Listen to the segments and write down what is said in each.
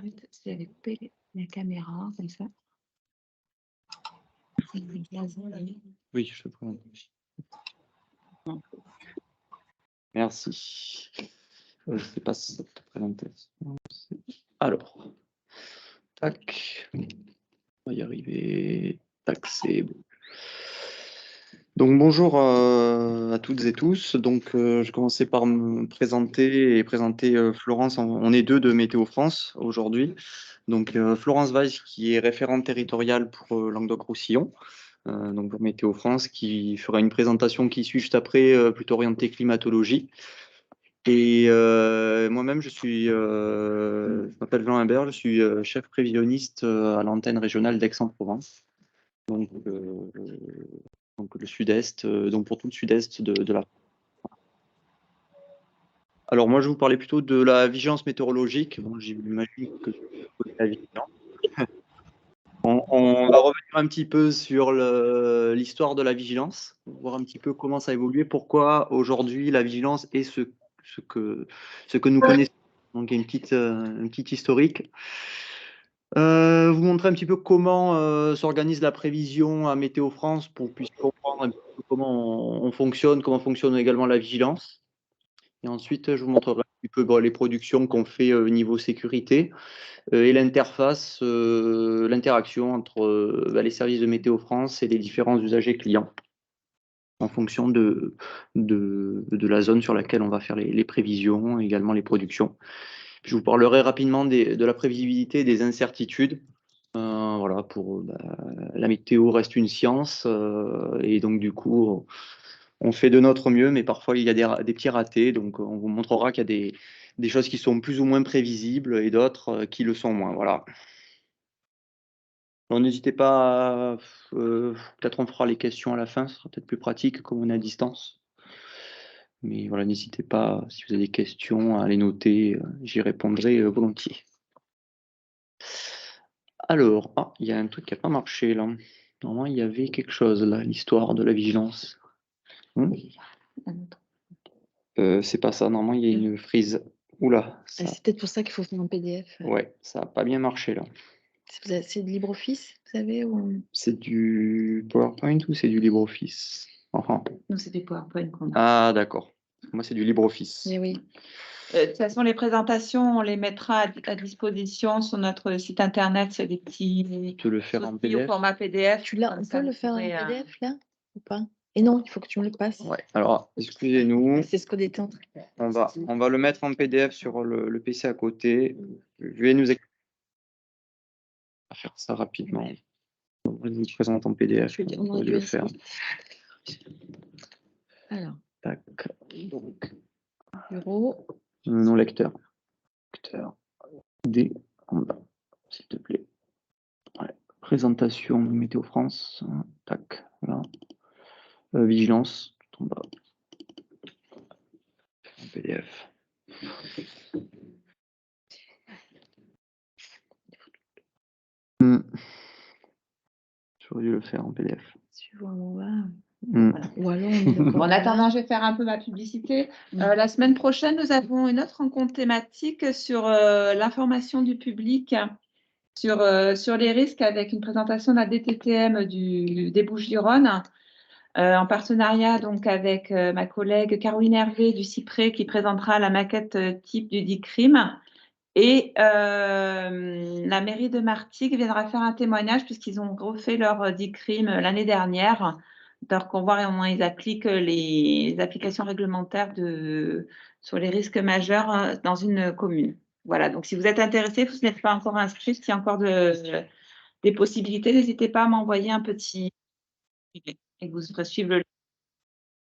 Si j'avais coupé la caméra, comme ça. Oui, je te présente. Merci. Je sais pas si ça te présentation. Alors, tac, on va y arriver. Tac, c'est bon. Donc bonjour à toutes et tous. Donc je commençais par me présenter et présenter Florence. On est deux de Météo France aujourd'hui. Donc Florence Weiss qui est référente territoriale pour Languedoc-Roussillon. Donc pour Météo France qui fera une présentation qui suit juste après, plutôt orientée climatologie. Et moi-même, je m'appelle Jean Imbert, je suis chef prévisionniste à l'antenne régionale d'Aix-en-Provence. Donc le sud-est, donc pour tout le sud-est de la France. Alors moi, je vais vous parler plutôt de la vigilance météorologique. Bon, j'imagine que vous connaissez la vigilance. On va revenir un petit peu sur l'histoire de la vigilance, voir un petit peu comment ça a évolué, pourquoi aujourd'hui la vigilance est ce que nous connaissons. Donc il y a un petit historique. Vous montrer un petit peu comment s'organise la prévision à Météo France pour qu'on puisse comprendre un peu comment on fonctionne, comment fonctionne également la vigilance. Et ensuite, je vous montrerai un petit peu les productions qu'on fait au niveau sécurité et l'interface, l'interaction entre les services de Météo France et les différents usagers clients en fonction de la zone sur laquelle on va faire les prévisions, également les productions. Je vous parlerai rapidement de la prévisibilité et des incertitudes. Voilà, la météo reste une science et donc du coup, on fait de notre mieux, mais parfois il y a des petits ratés. Donc on vous montrera qu'il y a des choses qui sont plus ou moins prévisibles et d'autres qui le sont moins. Voilà. Alors n'hésitez pas, peut-être on fera les questions à la fin, ce sera peut-être plus pratique comme on est à distance. Mais voilà, n'hésitez pas, si vous avez des questions, à les noter, j'y répondrai volontiers. Alors, il y a un truc qui n'a pas marché là. Normalement, il y avait quelque chose là, l'histoire de la vigilance. C'est pas ça, normalement, il y a une frise. Oula. C'est peut-être pour ça qu'il faut faire un PDF. Ouais, ça n'a pas bien marché là. C'est de LibreOffice, vous savez ou... C'est du PowerPoint ou c'est du LibreOffice? Enfin. Non, c'est du PowerPoint qu'on a. Ah, d'accord. Moi, c'est du LibreOffice. Mais oui. De toute façon, les présentations, on les mettra à disposition sur notre site internet. C'est des petits. Tu peux le faire en PDF. Au format PDF. On peut le faire en PDF là ou pas? Et non, il faut que tu me le passes. Ouais. Alors, excusez-nous. C'est ce qu'on était en train. On va le mettre en PDF sur le PC à côté. Je vais nous faire ça rapidement. Je vous présente en PDF. On aurait dû le faire. Alors. Tac. Donc. Bureau. Non lecteur. Lecteur. D en bas, s'il te plaît. Ouais. Présentation de Météo France. Tac. Là. Vigilance. Tout en bas. En PDF. J'aurais dû le faire en PDF. En attendant, je vais faire un peu ma publicité. La semaine prochaine, nous avons une autre rencontre thématique sur l'information du public sur les risques avec une présentation de la DTTM des Bouches-du-Rhône en partenariat donc avec ma collègue Caroline Hervé du CIPRE qui présentera la maquette type du DICRIM. Et la mairie de Martigues viendra faire un témoignage puisqu'ils ont refait leur DICRIM l'année dernière. Donc, on voit comment ils appliquent les applications réglementaires sur les risques majeurs dans une commune. Voilà, donc si vous êtes intéressé, vous n'êtes pas encore inscrit, s'il y a encore des possibilités, n'hésitez pas à m'envoyer un petit et vous ferez suivre le lien.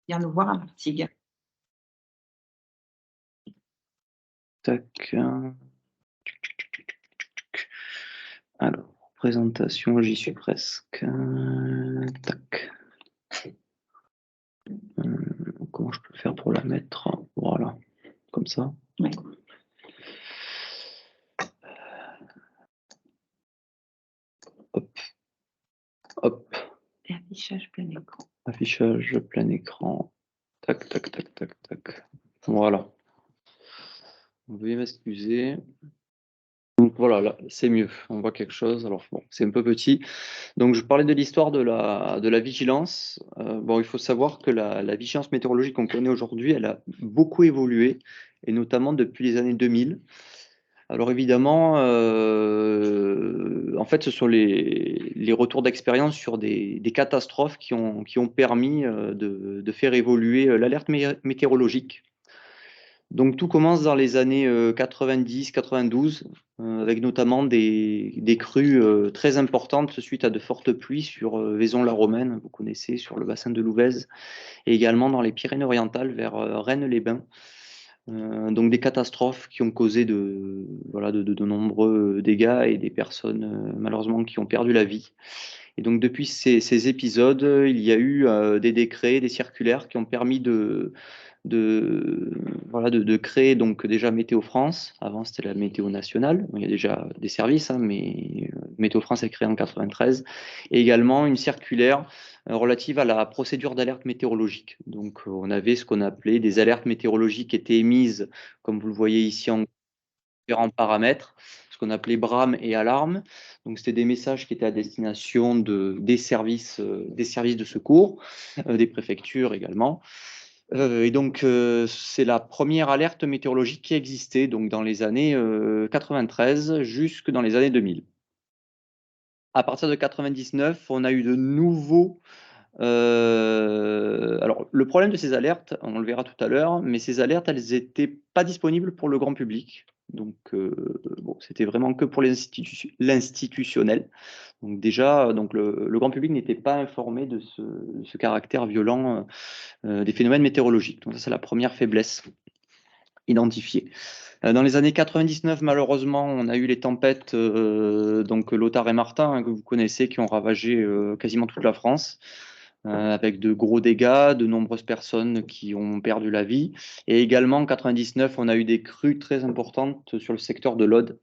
Viens nous voir à Martigues. Tac. Alors, présentation, j'y suis presque. Tac. Comment je peux faire pour la mettre? Voilà, comme ça. Ouais. Hop. Hop. Et affichage plein écran. Affichage plein écran. Tac, tac, tac, tac, tac. Voilà. Veuillez m'excuser. Donc, voilà, là, c'est mieux. On voit quelque chose. Alors, bon, c'est un peu petit. Donc, je parlais de l'histoire de la vigilance. Bon, il faut savoir que la vigilance météorologique qu'on connaît aujourd'hui, elle a beaucoup évolué, et notamment depuis les années 2000. Alors évidemment, en fait, ce sont les retours d'expérience sur des catastrophes qui ont permis de faire évoluer l'alerte météorologique. Donc tout commence dans les années 90-92, avec notamment des crues très importantes suite à de fortes pluies sur Vaison-la-Romaine, vous connaissez, sur le bassin de l'Ouvèze, et également dans les Pyrénées-Orientales vers Rennes-les-Bains. Donc des catastrophes qui ont causé voilà, de nombreux dégâts et des personnes malheureusement qui ont perdu la vie. Et donc depuis ces épisodes, il y a eu des décrets, des circulaires qui ont permis voilà, de créer donc déjà Météo France. Avant, c'était la Météo nationale. Bon, il y a déjà des services, hein, mais Météo France est créée en 93. Et également une circulaire relative à la procédure d'alerte météorologique. Donc, on avait ce qu'on appelait des alertes météorologiques qui étaient émises, comme vous le voyez ici, en différents paramètres, ce qu'on appelait brame et alarme. Donc, c'était des messages qui étaient à destination des services de secours, des préfectures également. Et donc, c'est la première alerte météorologique qui existait donc dans les années 93 jusque dans les années 2000. À partir de 99, on a eu de nouveaux. Alors, le problème de ces alertes, on le verra tout à l'heure, mais ces alertes, elles n'étaient pas disponibles pour le grand public. Donc, bon, c'était vraiment que pour l'institutionnel. Donc déjà, donc le grand public n'était pas informé de ce caractère violent des phénomènes météorologiques. Donc ça, c'est la première faiblesse identifiée. Dans les années 99, malheureusement, on a eu les tempêtes, donc Lothar et Martin, hein, que vous connaissez, qui ont ravagé quasiment toute la France, avec de gros dégâts, de nombreuses personnes qui ont perdu la vie. Et également, en 99, on a eu des crues très importantes sur le secteur de l'Aude.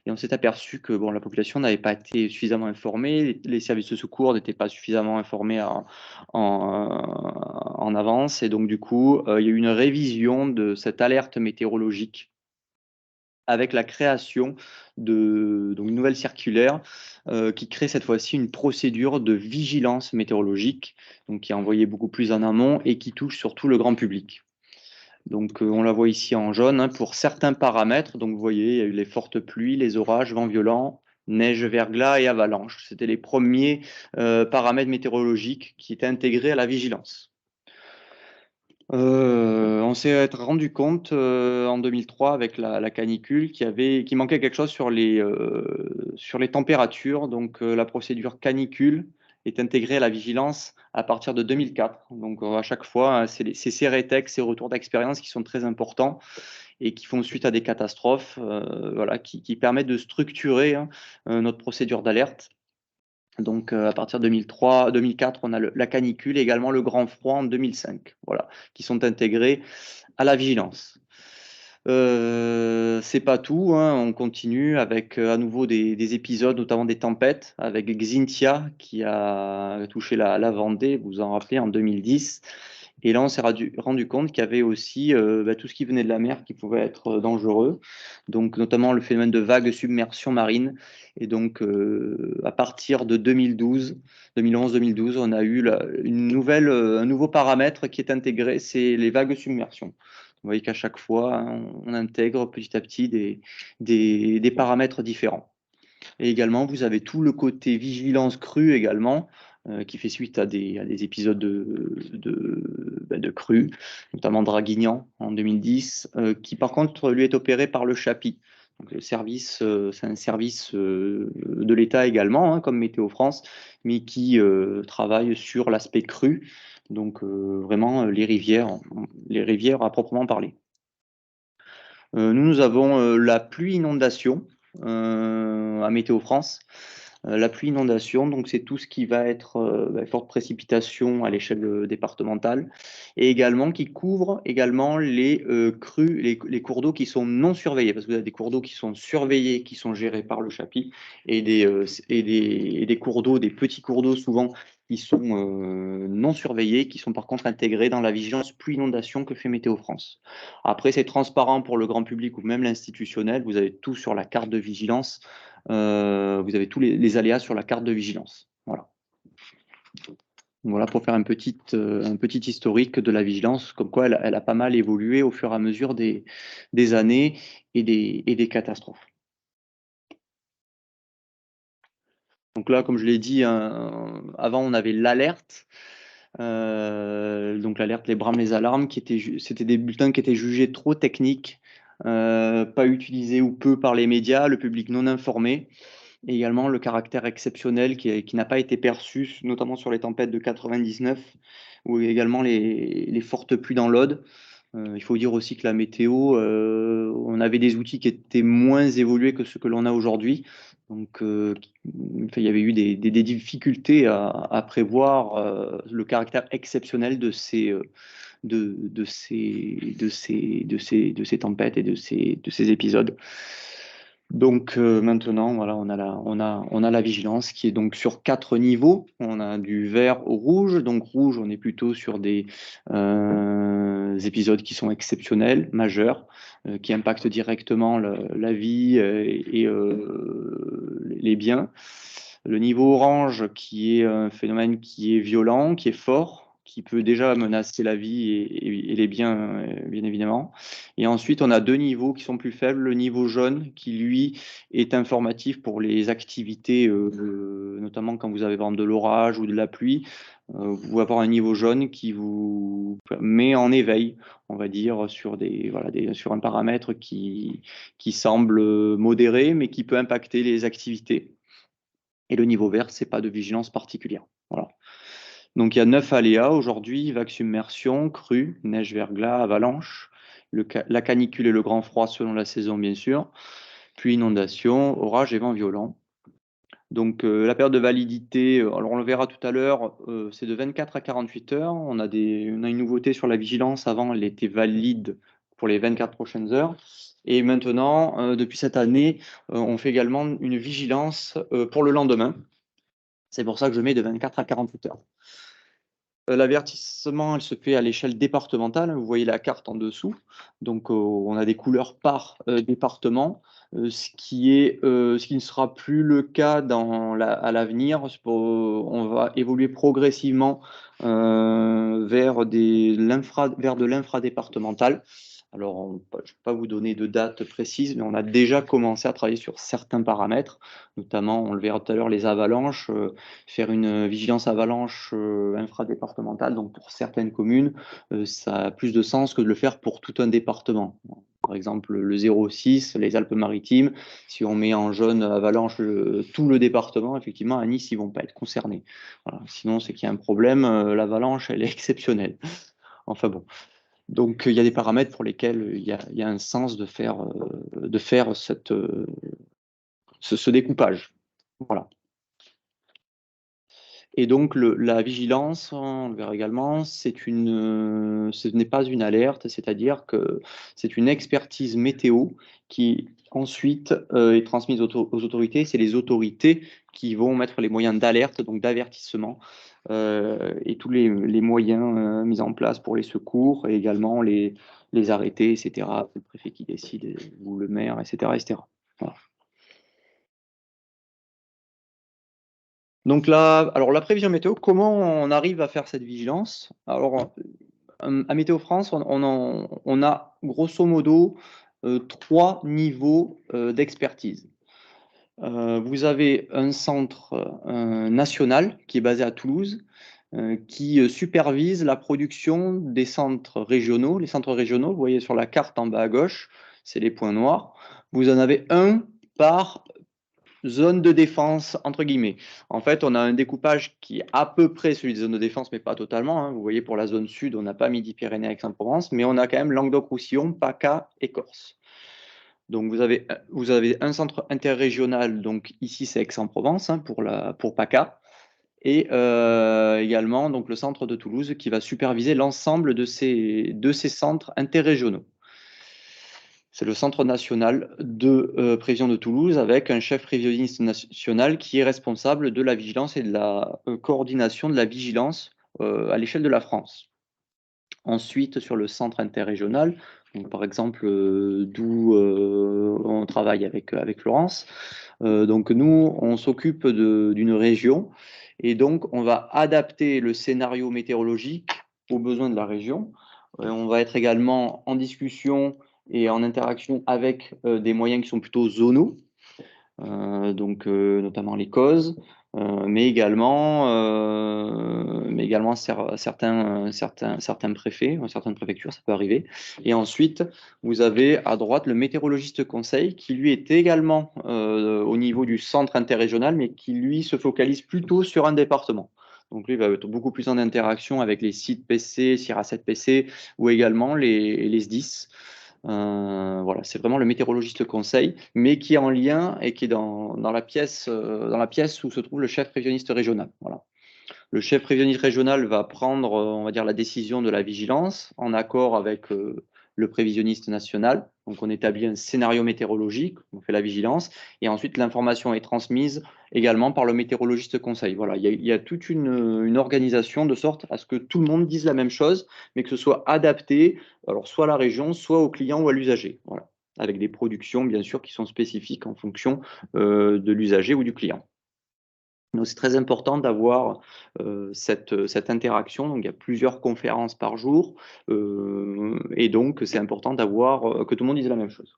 Et on s'est aperçu que bon, la population n'avait pas été suffisamment informée, les services de secours n'étaient pas suffisamment informés en avance. Et donc, du coup, il y a eu une révision de cette alerte météorologique avec la création donc une nouvelle circulaire qui crée cette fois-ci une procédure de vigilance météorologique, donc qui est envoyée beaucoup plus en amont et qui touche surtout le grand public. Donc on la voit ici en jaune, hein, pour certains paramètres. Donc vous voyez, il y a eu les fortes pluies, les orages, vents violents, neige, verglas et avalanches. C'était les premiers paramètres météorologiques qui étaient intégrés à la vigilance. On s'est rendu compte en 2003 avec la canicule qu'il manquait quelque chose sur les températures. Donc la procédure canicule est intégrée à la vigilance à partir de 2004. Donc à chaque fois, hein, c'est ces rétex, ces retours d'expérience qui sont très importants et qui font suite à des catastrophes, voilà, qui permettent de structurer, hein, notre procédure d'alerte. Donc, à partir de 2003, 2004, on a la canicule et également le grand froid en 2005, voilà, qui sont intégrés à la vigilance. C'est pas tout, hein, on continue avec à nouveau des épisodes, notamment des tempêtes, avec Xynthia qui a touché la Vendée, vous vous en rappelez, en 2010. Et là, on s'est rendu compte qu'il y avait aussi tout ce qui venait de la mer qui pouvait être dangereux, donc notamment le phénomène de vague submersion marine. Et donc, à partir de 2011-2012, on a eu un nouveau paramètre qui est intégré, c'est les vagues submersion. Vous voyez qu'à chaque fois, hein, on intègre petit à petit des paramètres différents. Et également, vous avez tout le côté vigilance crue également, qui fait suite à des épisodes de crue, notamment Draguignan en 2010, qui par contre lui est opéré par le Chapi. Donc, le service, c'est un service de l'État également, hein, comme Météo France, mais qui travaille sur l'aspect crue, donc vraiment les rivières à proprement parler. Nous avons la pluie inondation à Météo France. La pluie inondation, donc c'est tout ce qui va être forte précipitation à l'échelle départementale et également qui couvre également les crues, les cours d'eau qui sont non surveillés, parce que vous avez des cours d'eau qui sont surveillés, qui sont gérés par le Chapi et des cours d'eau, des petits cours d'eau souvent qui sont non surveillés, qui sont par contre intégrés dans la vigilance pluie inondation que fait Météo France. Après, c'est transparent pour le grand public ou même l'institutionnel. Vous avez tout sur la carte de vigilance. Vous avez tous les aléas sur la carte de vigilance. Voilà. Voilà pour faire un petit historique de la vigilance, comme quoi elle a pas mal évolué au fur et à mesure des années et des catastrophes. Donc là, comme je l'ai dit, avant, on avait l'alerte. Donc l'alerte, les brames, les alarmes, c'était des bulletins qui étaient jugés trop techniques, pas utilisés ou peu par les médias, le public non informé. Et également le caractère exceptionnel qui n'a pas été perçu, notamment sur les tempêtes de 99 ou également les fortes pluies dans l'Aude. Il faut dire aussi que la météo, on avait des outils qui étaient moins évolués que ce que l'on a aujourd'hui. Donc, il y avait eu des difficultés à prévoir le caractère exceptionnel de ces tempêtes et de ces épisodes. Donc maintenant, voilà, on a la vigilance qui est donc sur 4 niveaux. On a du vert au rouge. Donc rouge, on est plutôt sur des épisodes qui sont exceptionnels, majeurs, qui impactent directement la vie et les biens. Le niveau orange, qui est un phénomène qui est violent, qui est fort, qui peut déjà menacer la vie et les biens, bien évidemment. Et ensuite, on a 2 niveaux qui sont plus faibles. Le niveau jaune, qui lui est informatif pour les activités, notamment quand vous avez par exemple de l'orage ou de la pluie. Vous pouvez avoir un niveau jaune qui vous met en éveil, on va dire, sur un paramètre qui semble modéré, mais qui peut impacter les activités. Et le niveau vert, c'est pas de vigilance particulière. Voilà. Donc il y a 9 aléas aujourd'hui: vague submersion, crue, neige, verglas, avalanche, la canicule et le grand froid selon la saison bien sûr, puis inondation, orage et vent violent. Donc la période de validité, alors on le verra tout à l'heure, c'est de 24 à 48 heures. On a une nouveauté sur la vigilance. Avant, elle était valide pour les 24 prochaines heures. Et maintenant, depuis cette année, on fait également une vigilance pour le lendemain. C'est pour ça que je mets de 24 à 48 heures. L'avertissement, elle se fait à l'échelle départementale. Vous voyez la carte en dessous. Donc, on a des couleurs par département, ce qui ne sera plus le cas à l'avenir. On va évoluer progressivement vers de l'infradépartemental. Alors, je ne vais pas vous donner de date précise, mais on a déjà commencé à travailler sur certains paramètres, notamment, on le verra tout à l'heure, les avalanches, faire une vigilance avalanche infradépartementale. Donc, pour certaines communes, ça a plus de sens que de le faire pour tout un département. Par exemple, le 06, les Alpes-Maritimes, si on met en jaune avalanche tout le département, effectivement, à Nice, ils ne vont pas être concernés. Voilà. Sinon, c'est qu'il y a un problème, l'avalanche, elle est exceptionnelle. Enfin bon. Donc, il y a des paramètres pour lesquels il y a un sens de faire ce découpage. Voilà. Et donc, la vigilance, on le verra également, ce n'est pas une alerte, c'est-à-dire que c'est une expertise météo qui ensuite est transmise aux autorités. C'est les autorités qui vont mettre les moyens d'alerte, donc d'avertissement, et tous les moyens mis en place pour les secours, et également les arrêtés, etc. C'est le préfet qui décide, ou le maire, etc. etc. Voilà. Donc là, alors la prévision météo, comment on arrive à faire cette vigilance? Alors, à Météo France, on a grosso modo 3 niveaux d'expertise. Vous avez un centre national qui est basé à Toulouse, qui supervise la production des centres régionaux. Les centres régionaux, vous voyez sur la carte en bas à gauche, c'est les points noirs. Vous en avez un par zone de défense, entre guillemets. En fait, on a un découpage qui est à peu près celui des zones de défense, mais pas totalement. Hein. Vous voyez, pour la zone sud, on n'a pas Midi-Pyrénées, Aix-en-Provence, mais on a quand même Languedoc-Roussillon, PACA et Corse. Donc, vous avez un centre interrégional, donc ici, c'est Aix-en-Provence hein, pour PACA, et également donc, le centre de Toulouse qui va superviser l'ensemble de ces centres interrégionaux. C'est le Centre national de prévision de Toulouse avec un chef prévisionniste national qui est responsable de la vigilance et de la coordination de la vigilance à l'échelle de la France. Ensuite, sur le centre interrégional, donc par exemple, d'où on travaille avec Florence, donc nous, on s'occupe d'une région et donc on va adapter le scénario météorologique aux besoins de la région. On va être également en discussion et en interaction avec des moyens qui sont plutôt zonaux, donc notamment les causes, mais également certains préfets, certaines préfectures, ça peut arriver. Et ensuite, vous avez à droite le météorologiste conseil qui lui est également au niveau du centre interrégional, mais qui lui se focalise plutôt sur un département. Donc lui va être beaucoup plus en interaction avec les sites PC, CIRA 7 PC ou également les SDIS. Voilà, c'est vraiment le météorologiste conseil, mais qui est en lien et qui est dans la pièce où se trouve le chef prévisionniste régional. Voilà. Le chef prévisionniste régional va prendre, on va dire, la décision de la vigilance en accord avec le prévisionniste national. Donc, on établit un scénario météorologique, on fait la vigilance, et ensuite l'information est transmise également par le météorologiste conseil. Voilà, il y a toute une organisation de sorte à ce que tout le monde dise la même chose, mais que ce soit adapté, alors soit à la région, soit au client ou à l'usager. Voilà, avec des productions bien sûr qui sont spécifiques en fonction de l'usager ou du client. Donc, c'est très important d'avoir cette interaction. Donc, il y a plusieurs conférences par jour. Et donc, c'est important d'avoir que tout le monde dise la même chose.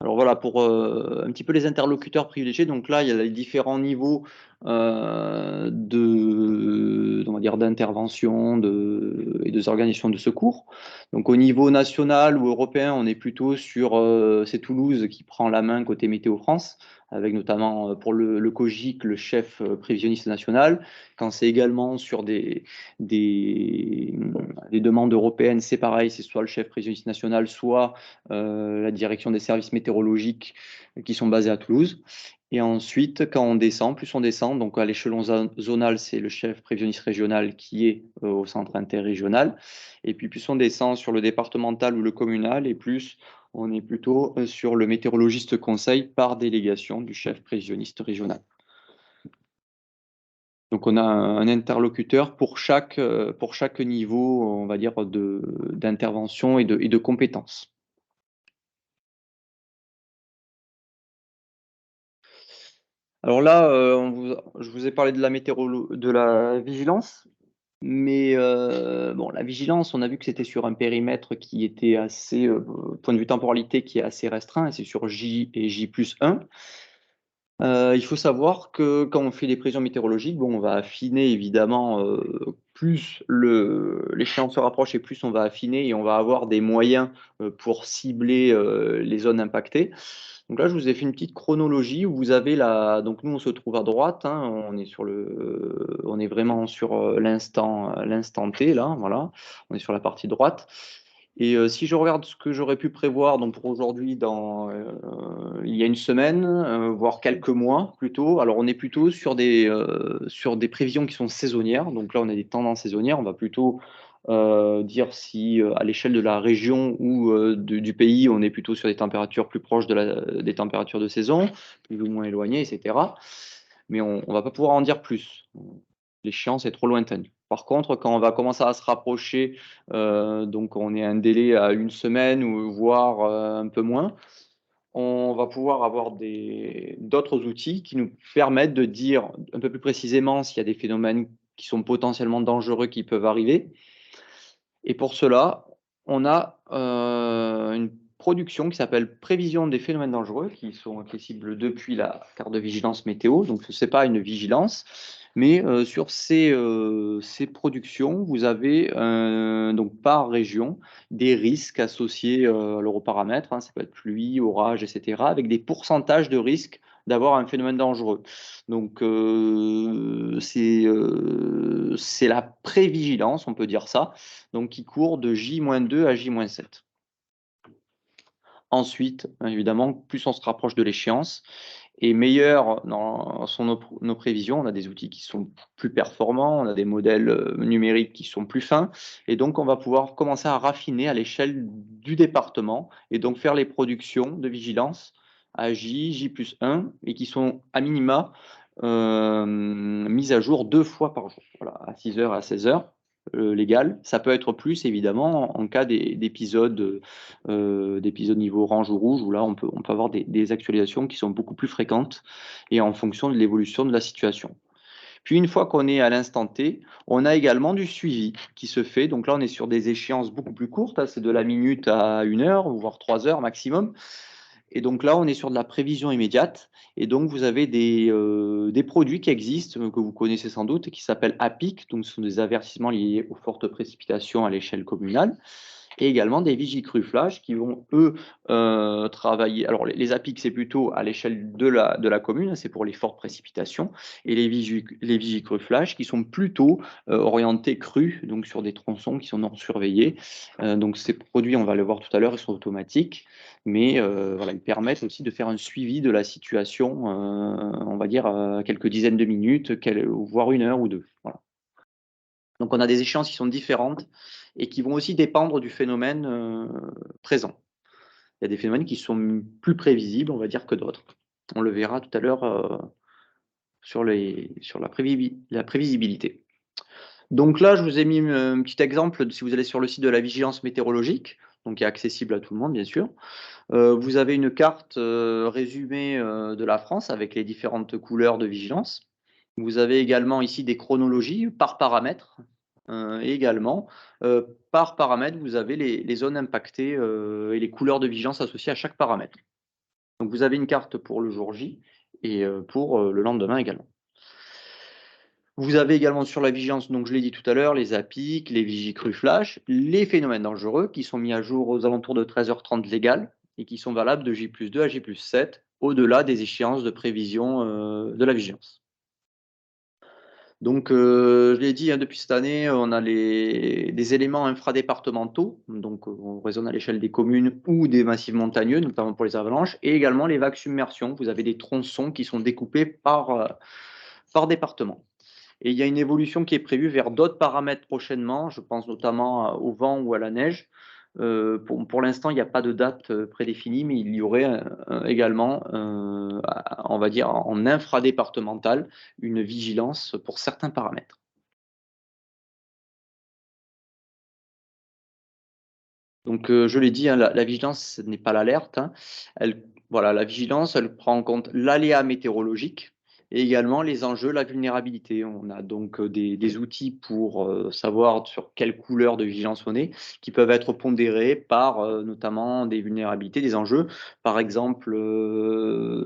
Alors voilà, pour un petit peu les interlocuteurs privilégiés, donc là, il y a les différents niveaux on va dire, d'intervention et des organisations de secours. Donc au niveau national ou européen, on est plutôt sur, c'est Toulouse qui prend la main côté Météo France, avec notamment pour le COGIC, le chef prévisionniste national. Quand c'est également sur des demandes européennes, c'est pareil, c'est soit le chef prévisionniste national, soit la direction des services météorologiques qui sont basés à Toulouse. Et ensuite, quand on descend, plus on descend, donc à l'échelon zonal, c'est le chef prévisionniste régional qui est au centre interrégional. Et puis plus on descend sur le départemental ou le communal, et plus on est plutôt sur le météorologiste conseil par délégation du chef prévisionniste régional. Donc on a un interlocuteur pour chaque niveau, on va dire, d'intervention et de compétences. Alors là, je vous ai parlé de la vigilance, mais bon, la vigilance, on a vu que c'était sur un périmètre qui était assez, point de vue temporalité, qui est assez restreint, et c'est sur J et J+1. Il faut savoir que quand on fait des prévisions météorologiques, bon, on va affiner évidemment, plus l'échéance se rapproche et plus on va affiner et on va avoir des moyens pour cibler les zones impactées. Donc là, je vous ai fait une petite chronologie où vous avez donc nous, on se trouve à droite, hein, on est vraiment sur l'instant T, là, voilà, on est sur la partie droite. Et si je regarde ce que j'aurais pu prévoir donc pour aujourd'hui, il y a une semaine, voire quelques mois plutôt. Alors on est plutôt sur des prévisions qui sont saisonnières. Donc là, on a des tendances saisonnières. On va plutôt dire si à l'échelle de la région ou du pays, on est plutôt sur des températures plus proches des températures de saison, plus ou moins éloignées, etc. Mais on ne va pas pouvoir en dire plus. L'échéance est trop lointaine. Par contre, quand on va commencer à se rapprocher, donc on est à un délai à une semaine ou voire un peu moins, on va pouvoir avoir d'autres outils qui nous permettent de dire un peu plus précisément s'il y a des phénomènes qui sont potentiellement dangereux qui peuvent arriver. Et pour cela, on a une production qui s'appelle Prévision des phénomènes dangereux, qui est accessible depuis la carte de vigilance météo. Donc, ce n'est pas une vigilance, mais sur ces productions, vous avez donc par région des risques associés aux paramètres. Hein, ça peut être pluie, orage, etc., avec des pourcentages de risques d'avoir un phénomène dangereux. Donc, c'est la prévigilance, on peut dire ça, donc qui court de J-2 à J-7. Ensuite, évidemment, plus on se rapproche de l'échéance, est meilleur dans nos prévisions. On a des outils qui sont plus performants, on a des modèles numériques qui sont plus fins, et donc on va pouvoir commencer à raffiner à l'échelle du département, et donc faire les productions de vigilance à J, J+1, et qui sont à minima mises à jour 2 fois par jour, voilà, à 6 heures et à 16 heures. Légal. Ça peut être plus, évidemment, en cas d'épisodes niveau orange ou rouge, où là, on peut avoir des actualisations qui sont beaucoup plus fréquentes et en fonction de l'évolution de la situation. Puis, une fois qu'on est à l'instant T, on a également du suivi qui se fait. Donc là, on est sur des échéances beaucoup plus courtes, hein, c'est de la minute à 1 heure, voire 3 heures maximum. Et donc là, on est sur de la prévision immédiate. Et donc, vous avez des produits qui existent, que vous connaissez sans doute, qui s'appellent APIC. Donc, ce sont des avertissements liés aux fortes précipitations à l'échelle communale. Et également des vigicrues flash qui vont, eux, travailler. Alors, les APIC, c'est plutôt à l'échelle de la commune, c'est pour les fortes précipitations. Et les vigicrues flash qui sont plutôt orientés crues, donc sur des tronçons qui sont non surveillés. Donc, ces produits, on va le voir tout à l'heure, ils sont automatiques. Mais voilà, ils permettent aussi de faire un suivi de la situation, on va dire, quelques dizaines de minutes, voire 1 heure ou 2. Voilà. Donc, on a des échéances qui sont différentes et qui vont aussi dépendre du phénomène présent. Il y a des phénomènes qui sont plus prévisibles, on va dire, que d'autres. On le verra tout à l'heure sur la prévisibilité. Donc là, je vous ai mis un petit exemple, si vous allez sur le site de la vigilance météorologique, donc qui est accessible à tout le monde, bien sûr. Vous avez une carte résumée de la France avec les différentes couleurs de vigilance. Vous avez également ici des chronologies par paramètre. Et également, par paramètre, vous avez les zones impactées et les couleurs de vigilance associées à chaque paramètre. Donc vous avez une carte pour le jour J et pour le lendemain également. Vous avez également sur la vigilance, donc je l'ai dit tout à l'heure, les APIC, les vigicrues flash, les phénomènes dangereux qui sont mis à jour aux alentours de 13h30 légales et qui sont valables de J+2 à J+7 au-delà des échéances de prévision de la vigilance. Donc, je l'ai dit, hein, depuis cette année, on a des éléments infradépartementaux, donc on raisonne à l'échelle des communes ou des massifs montagneux, notamment pour les avalanches, et également les vagues submersion. Vous avez des tronçons qui sont découpés par département. Et il y a une évolution qui est prévue vers d'autres paramètres prochainement, je pense notamment au vent ou à la neige. Pour l'instant, il n'y a pas de date prédéfinie, mais il y aurait également, on va dire, en infradépartemental, une vigilance pour certains paramètres. Donc, je l'ai dit, hein, la vigilance, ce n'est pas l'alerte, hein. Voilà, la vigilance, elle prend en compte l'aléa météorologique et également les enjeux, la vulnérabilité. On a donc des outils pour savoir sur quelle couleur de vigilance on est, qui peuvent être pondérés par notamment des vulnérabilités, des enjeux. Par exemple,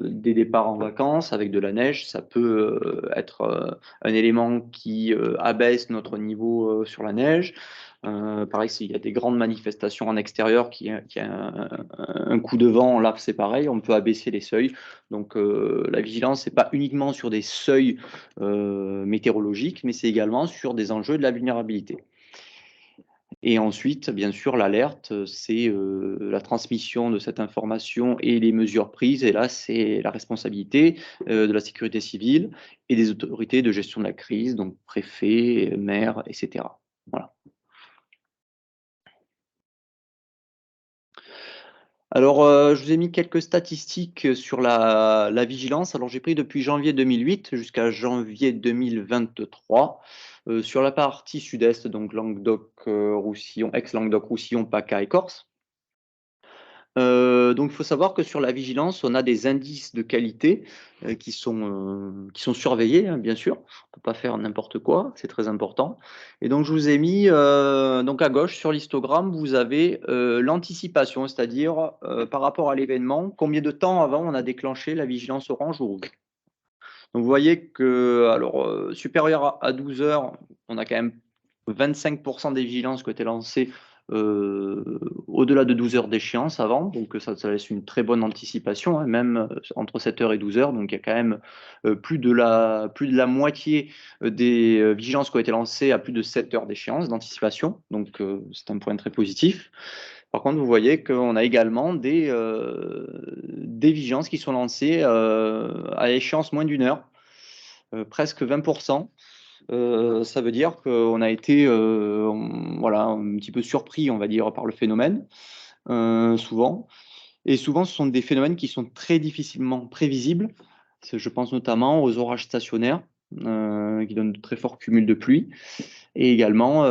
des départs en vacances avec de la neige, ça peut être un élément qui abaisse notre niveau sur la neige. Pareil, s'il y a des grandes manifestations en extérieur qui a un coup de vent, là c'est pareil, on peut abaisser les seuils. Donc la vigilance, c'est pas uniquement sur des seuils météorologiques, mais c'est également sur des enjeux de la vulnérabilité. Et ensuite, bien sûr, l'alerte, c'est la transmission de cette information et les mesures prises. Et là, c'est la responsabilité de la sécurité civile et des autorités de gestion de la crise, donc préfet, maire, etc. Voilà. Alors, je vous ai mis quelques statistiques sur la vigilance. Alors, j'ai pris depuis janvier 2008 jusqu'à janvier 2023, sur la partie sud-est, donc Languedoc-Roussillon, ex-Languedoc-Roussillon, PACA et Corse. Donc il faut savoir que sur la vigilance, on a des indices de qualité qui sont surveillés, hein, bien sûr. On ne peut pas faire n'importe quoi, c'est très important. Et donc je vous ai mis, donc à gauche sur l'histogramme, vous avez l'anticipation, c'est-à-dire par rapport à l'événement, combien de temps avant on a déclenché la vigilance orange ou rouge. Donc vous voyez que, alors, supérieur à 12 heures, on a quand même 25% des vigilances qui ont été lancées au-delà de 12 heures d'échéance avant, donc ça laisse une très bonne anticipation, hein, même entre 7 heures et 12 heures, donc il y a quand même plus de la moitié des vigilances qui ont été lancées à plus de 7 heures d'échéance d'anticipation, donc c'est un point très positif. Par contre, vous voyez qu'on a également des vigilances qui sont lancées à échéance moins d'1 heure, presque 20%. Ça veut dire qu'on a été voilà, un petit peu surpris, on va dire, par le phénomène, souvent. Et souvent, ce sont des phénomènes qui sont très difficilement prévisibles. Je pense notamment aux orages stationnaires qui donnent de très forts cumuls de pluie. Et également,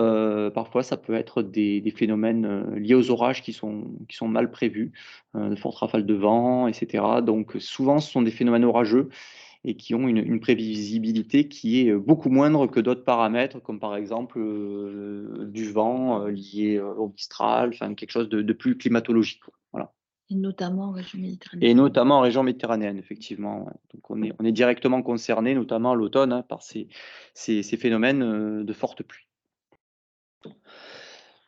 parfois, ça peut être des phénomènes liés aux orages qui sont mal prévus, de fortes rafales de vent, etc. Donc, souvent, ce sont des phénomènes orageux et qui ont une prévisibilité qui est beaucoup moindre que d'autres paramètres, comme par exemple du vent lié au Mistral, enfin, quelque chose de plus climatologique. Voilà. Et notamment en région Et méditerranéenne. notamment en région méditerranéenne, effectivement. Ouais. Donc on est directement concerné, notamment à l'automne, hein, par ces phénomènes de forte pluie.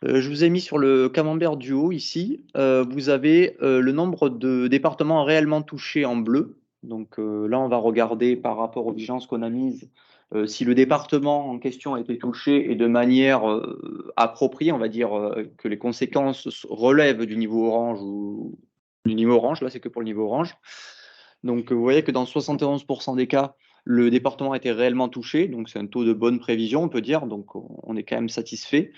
Je vous ai mis sur le camembert du haut ici. Vous avez le nombre de départements réellement touchés en bleu. Donc là, on va regarder par rapport aux vigilances qu'on a mises si le département en question a été touché et de manière appropriée, on va dire que les conséquences relèvent du niveau orange ou du niveau orange. Là, c'est que pour le niveau orange. Donc vous voyez que dans 71% des cas, le département a été réellement touché. Donc c'est un taux de bonne prévision, on peut dire. Donc on est quand même satisfait.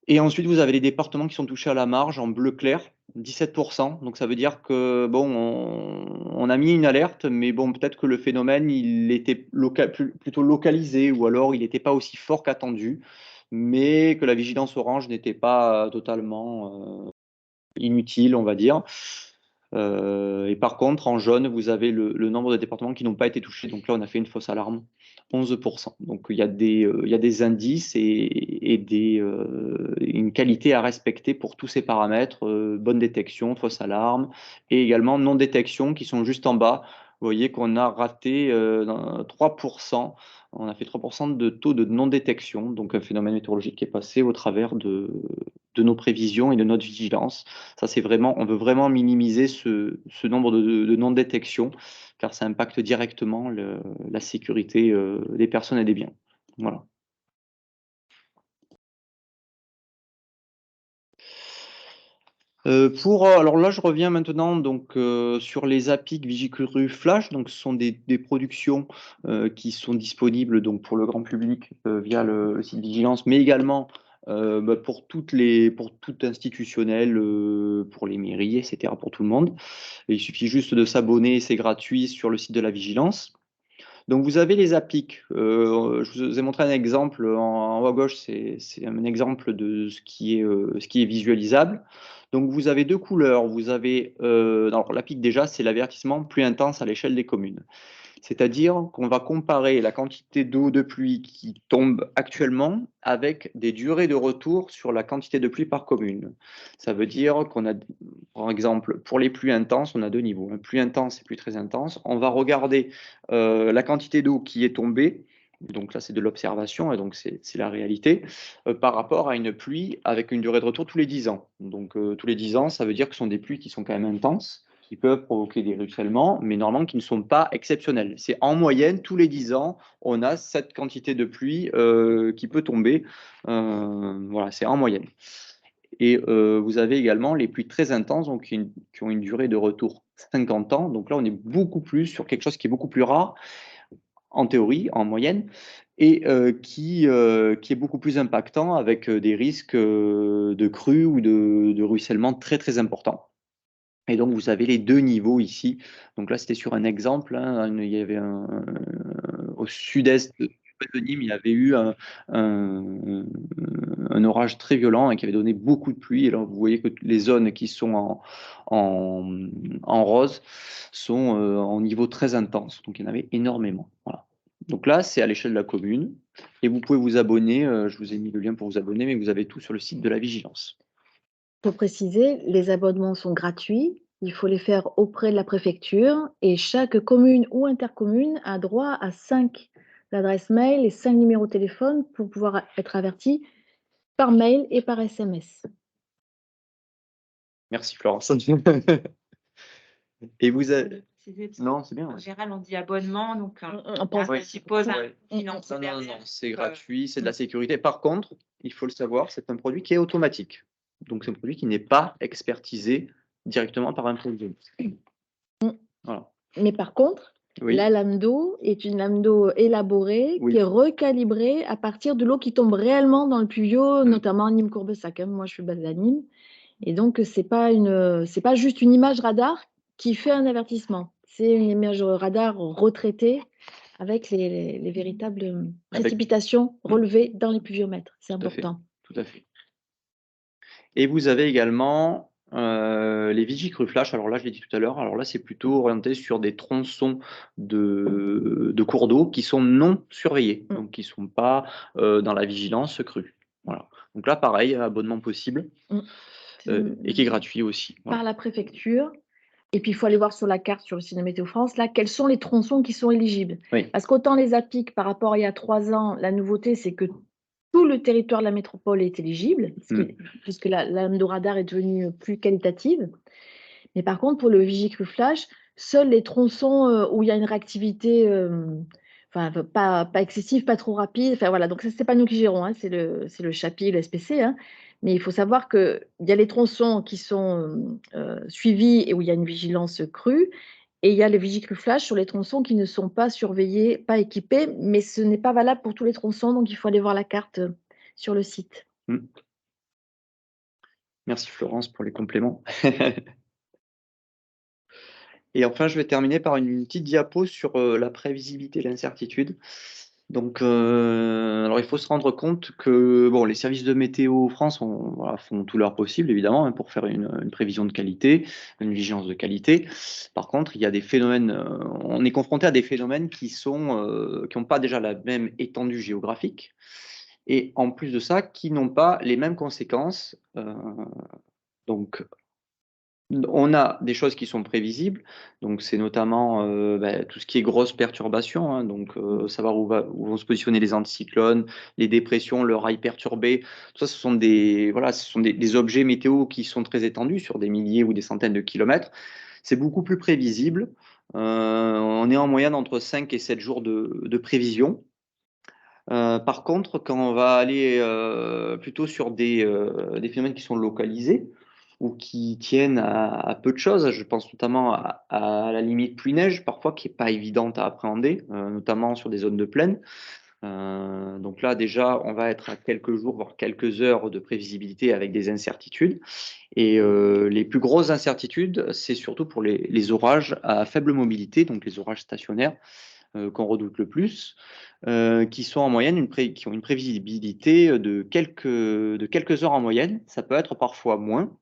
Et ensuite, vous avez les départements qui sont touchés à la marge en bleu clair, 17%. Donc ça veut dire que bon, on a mis une alerte, mais bon, peut-être que le phénomène, il était plutôt localisé ou alors il n'était pas aussi fort qu'attendu, mais que la vigilance orange n'était pas totalement inutile, on va dire. Et par contre, en jaune, vous avez le nombre de départements qui n'ont pas été touchés. Donc là, on a fait une fausse alarme, 11%. Donc il y a des indices et une qualité à respecter pour tous ces paramètres. Bonne détection, fausse alarme, et également non-détection qui sont juste en bas. Vous voyez qu'on a raté 3%. On a fait 3% de taux de non-détection, donc un phénomène météorologique qui est passé au travers de nos prévisions et de notre vigilance. Ça, c'est vraiment, on veut vraiment minimiser ce nombre de non-détections, car ça impacte directement la sécurité des personnes et des biens. Voilà. Alors là, je reviens maintenant donc sur les APIC Vigicuru Flash. Donc, ce sont des productions qui sont disponibles donc pour le grand public via le site Vigilance, mais également pour tout institutionnel, pour les mairies, etc., pour tout le monde. Et il suffit juste de s'abonner, c'est gratuit sur le site de la Vigilance. Donc vous avez les APIC. Je vous ai montré un exemple en haut à gauche, c'est un exemple de ce qui est visualisable. Donc vous avez deux couleurs. Vous avez alors l'APIC déjà, c'est l'avertissement plus intense à l'échelle des communes. C'est-à-dire qu'on va comparer la quantité d'eau de pluie qui tombe actuellement avec des durées de retour sur la quantité de pluie par commune. Ça veut dire qu'on a, par exemple, pour les pluies intenses, on a deux niveaux, pluie intense et pluie très intense. On va regarder la quantité d'eau qui est tombée, donc là c'est de l'observation et donc c'est la réalité, par rapport à une pluie avec une durée de retour tous les 10 ans. Donc tous les 10 ans, ça veut dire que ce sont des pluies qui sont quand même intenses, qui peuvent provoquer des ruissellements, mais normalement qui ne sont pas exceptionnels. C'est en moyenne, tous les 10 ans, on a cette quantité de pluie qui peut tomber. Voilà, c'est en moyenne. Et vous avez également les pluies très intenses, donc qui ont une durée de retour 50 ans. Donc là, on est beaucoup plus sur quelque chose qui est beaucoup plus rare, en théorie, en moyenne, et qui est beaucoup plus impactant avec des risques de crues ou de ruissellement très, très importants. Et donc, vous avez les deux niveaux ici. Donc là, c'était sur un exemple. Hein, il y avait au sud-est de Nîmes, il y avait eu un orage très violent et qui avait donné beaucoup de pluie. Et là, vous voyez que les zones qui sont en rose sont en niveau très intense. Donc, il y en avait énormément. Voilà. Donc là, c'est à l'échelle de la commune. Et vous pouvez vous abonner. Je vous ai mis le lien pour vous abonner, mais vous avez tout sur le site de la vigilance. Pour préciser, les abonnements sont gratuits. Il faut les faire auprès de la préfecture et chaque commune ou intercommune a droit à 5 adresses mail et 5 numéros de téléphone pour pouvoir être averti par mail et par SMS. Merci Florence. Et vous avez... Non, c'est bien. En général, on dit abonnement, donc On pense on suppose un ouais. financement Non, derrière. c'est gratuit, c'est de la sécurité. Par contre, il faut le savoir, c'est un produit qui est automatique. Donc, c'est un produit qui n'est pas expertisé directement par un prévisionniste. Voilà. Mais par contre, Oui. la lame d'eau est une lame d'eau élaborée Oui. qui est recalibrée à partir de l'eau qui tombe réellement dans le pluvieux, notamment à Nîmes-Courbesac, hein. Moi, je suis basée à Nîmes. Et donc, c'est pas juste une image radar qui fait un avertissement. C'est une image radar retraitée avec les véritables précipitations relevées dans les pluviomètres. C'est Tout à fait. important. Tout à fait. Et vous avez également les vigicrues flash. Alors là, je l'ai dit tout à l'heure. Alors là, c'est plutôt orienté sur des tronçons de cours d'eau qui sont non surveillés, donc qui ne sont pas dans la vigilance crue. Voilà. Donc là, pareil, abonnement possible et qui est gratuit aussi. Voilà. Par la préfecture. Et puis, il faut aller voir sur la carte, sur le site de Météo France, là, quels sont les tronçons qui sont éligibles. Oui. Parce qu'autant les APIC, par rapport à il y a 3 ans, la nouveauté, c'est que tout le territoire de la métropole est éligible, puisque la lame de radar est devenue plus qualitative. Mais par contre, pour le Vigicru Flash, seuls les tronçons où il y a une réactivité pas excessive, pas trop rapide. Enfin, voilà, donc ça, c'est pas nous qui gérons, hein, c'est le CHAPI, le SPC. Hein. Mais il faut savoir qu'il y a les tronçons qui sont suivis et où il y a une vigilance crue. Et il y a le Vigicru Flash sur les tronçons qui ne sont pas surveillés, pas équipés. Mais ce n'est pas valable pour tous les tronçons, donc il faut aller voir la carte sur le site. Merci Florence pour les compléments. Et enfin, je vais terminer par une petite diapo sur la prévisibilité et l'incertitude. Donc, alors il faut se rendre compte que bon, les services de Météo France font tout leur possible, évidemment, hein, pour faire une prévision de qualité, une vigilance de qualité. Par contre, il y a des phénomènes, on est confronté à des phénomènes qui n'ont pas déjà la même étendue géographique, et en plus de ça, qui n'ont pas les mêmes conséquences. Donc, on a des choses qui sont prévisibles, donc c'est notamment tout ce qui est grosses perturbations, hein, donc savoir où vont se positionner les anticyclones, les dépressions, le rail perturbé. Tout ça, ce sont des objets météo qui sont très étendus sur des milliers ou des centaines de kilomètres. C'est beaucoup plus prévisible. On est en moyenne entre 5 et 7 jours de prévision. Par contre, quand on va aller plutôt sur des phénomènes qui sont localisés ou qui tiennent à peu de choses, je pense notamment à la limite pluie-neige, parfois qui n'est pas évidente à appréhender, notamment sur des zones de plaine. Donc là, déjà, on va être à quelques jours, voire quelques heures de prévisibilité avec des incertitudes. Et les plus grosses incertitudes, c'est surtout pour les orages à faible mobilité, donc les orages stationnaires, qu'on redoute le plus, qui sont en moyenne qui ont une prévisibilité de quelques heures en moyenne. Ça peut être parfois moins.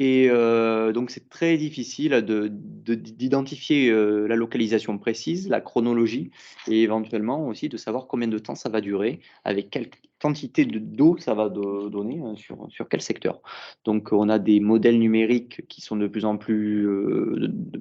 Et donc c'est très difficile d'identifier la localisation précise, la chronologie, et éventuellement aussi de savoir combien de temps ça va durer, avec quelle quantité d'eau ça va donner sur quel secteur. Donc on a des modèles numériques qui sont de plus en plus,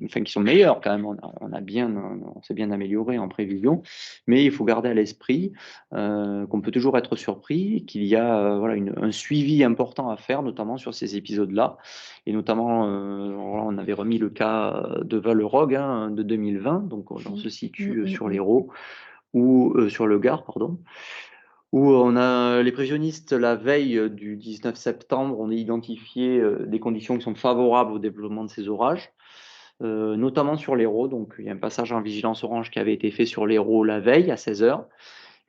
qui sont meilleurs quand même. On s'est bien amélioré en prévision, mais il faut garder à l'esprit qu'on peut toujours être surpris, qu'il y a un suivi important à faire, notamment sur ces épisodes-là. Et notamment, on avait remis le cas de Vallerogue de 2020, donc on se situe sur l'Hérault, ou sur le Gard, pardon, où on a les prévisionnistes, la veille du 19 septembre, on a identifié des conditions qui sont favorables au développement de ces orages, notamment sur l'Hérault. Donc il y a un passage en vigilance orange qui avait été fait sur l'Hérault la veille à 16h.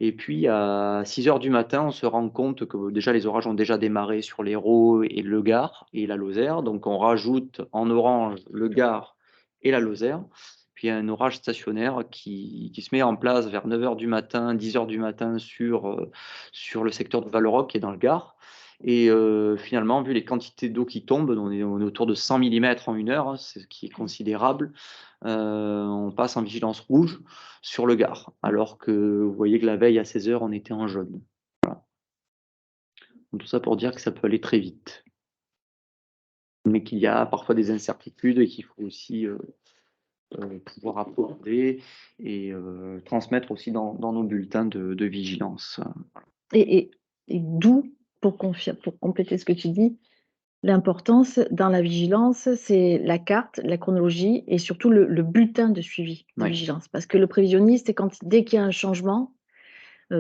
Et puis à 6h du matin, on se rend compte que déjà les orages ont déjà démarré sur l'Hérault et le Gard et la Lozère. Donc on rajoute en orange le Gard et la Lozère. Puis il y a un orage stationnaire qui se met en place vers 9h du matin, 10h du matin sur le secteur de Vallerogue qui est dans le Gard. Et finalement, vu les quantités d'eau qui tombent, on est autour de 100 mm en 1 heure, ce qui est considérable. On passe en vigilance rouge sur le Gard, alors que vous voyez que la veille à 16h, on était en jaune. Voilà. Donc, tout ça pour dire que ça peut aller très vite, mais qu'il y a parfois des incertitudes et qu'il faut aussi pouvoir aborder et transmettre aussi dans nos bulletins de vigilance. Et d'où, pour compléter ce que tu dis, l'importance dans la vigilance, c'est la carte, la chronologie et surtout le bulletin de suivi de vigilance. Parce que le prévisionniste, dès qu'il y a un changement,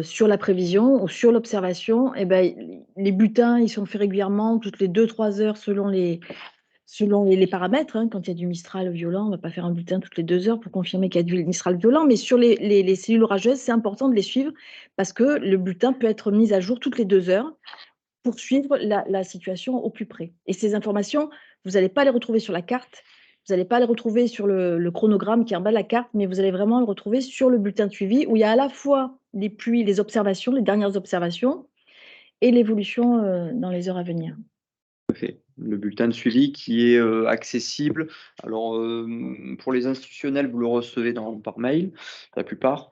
sur la prévision ou sur l'observation, et ben, les bulletins, ils sont faits régulièrement, toutes les 2-3 heures selon les paramètres. Hein. Quand il y a du Mistral violent, on ne va pas faire un bulletin toutes les 2 heures pour confirmer qu'il y a du Mistral violent, mais sur les cellules orageuses, c'est important de les suivre parce que le bulletin peut être mis à jour toutes les 2 heures pour suivre la situation au plus près. Et ces informations, vous n'allez pas les retrouver sur la carte, vous n'allez pas les retrouver sur le chronogramme qui est en bas de la carte, mais vous allez vraiment le retrouver sur le bulletin de suivi où il y a à la fois les pluies, les observations, les dernières observations et l'évolution dans les heures à venir. Le bulletin de suivi qui est accessible. Alors, pour les institutionnels, vous le recevez par mail, la plupart.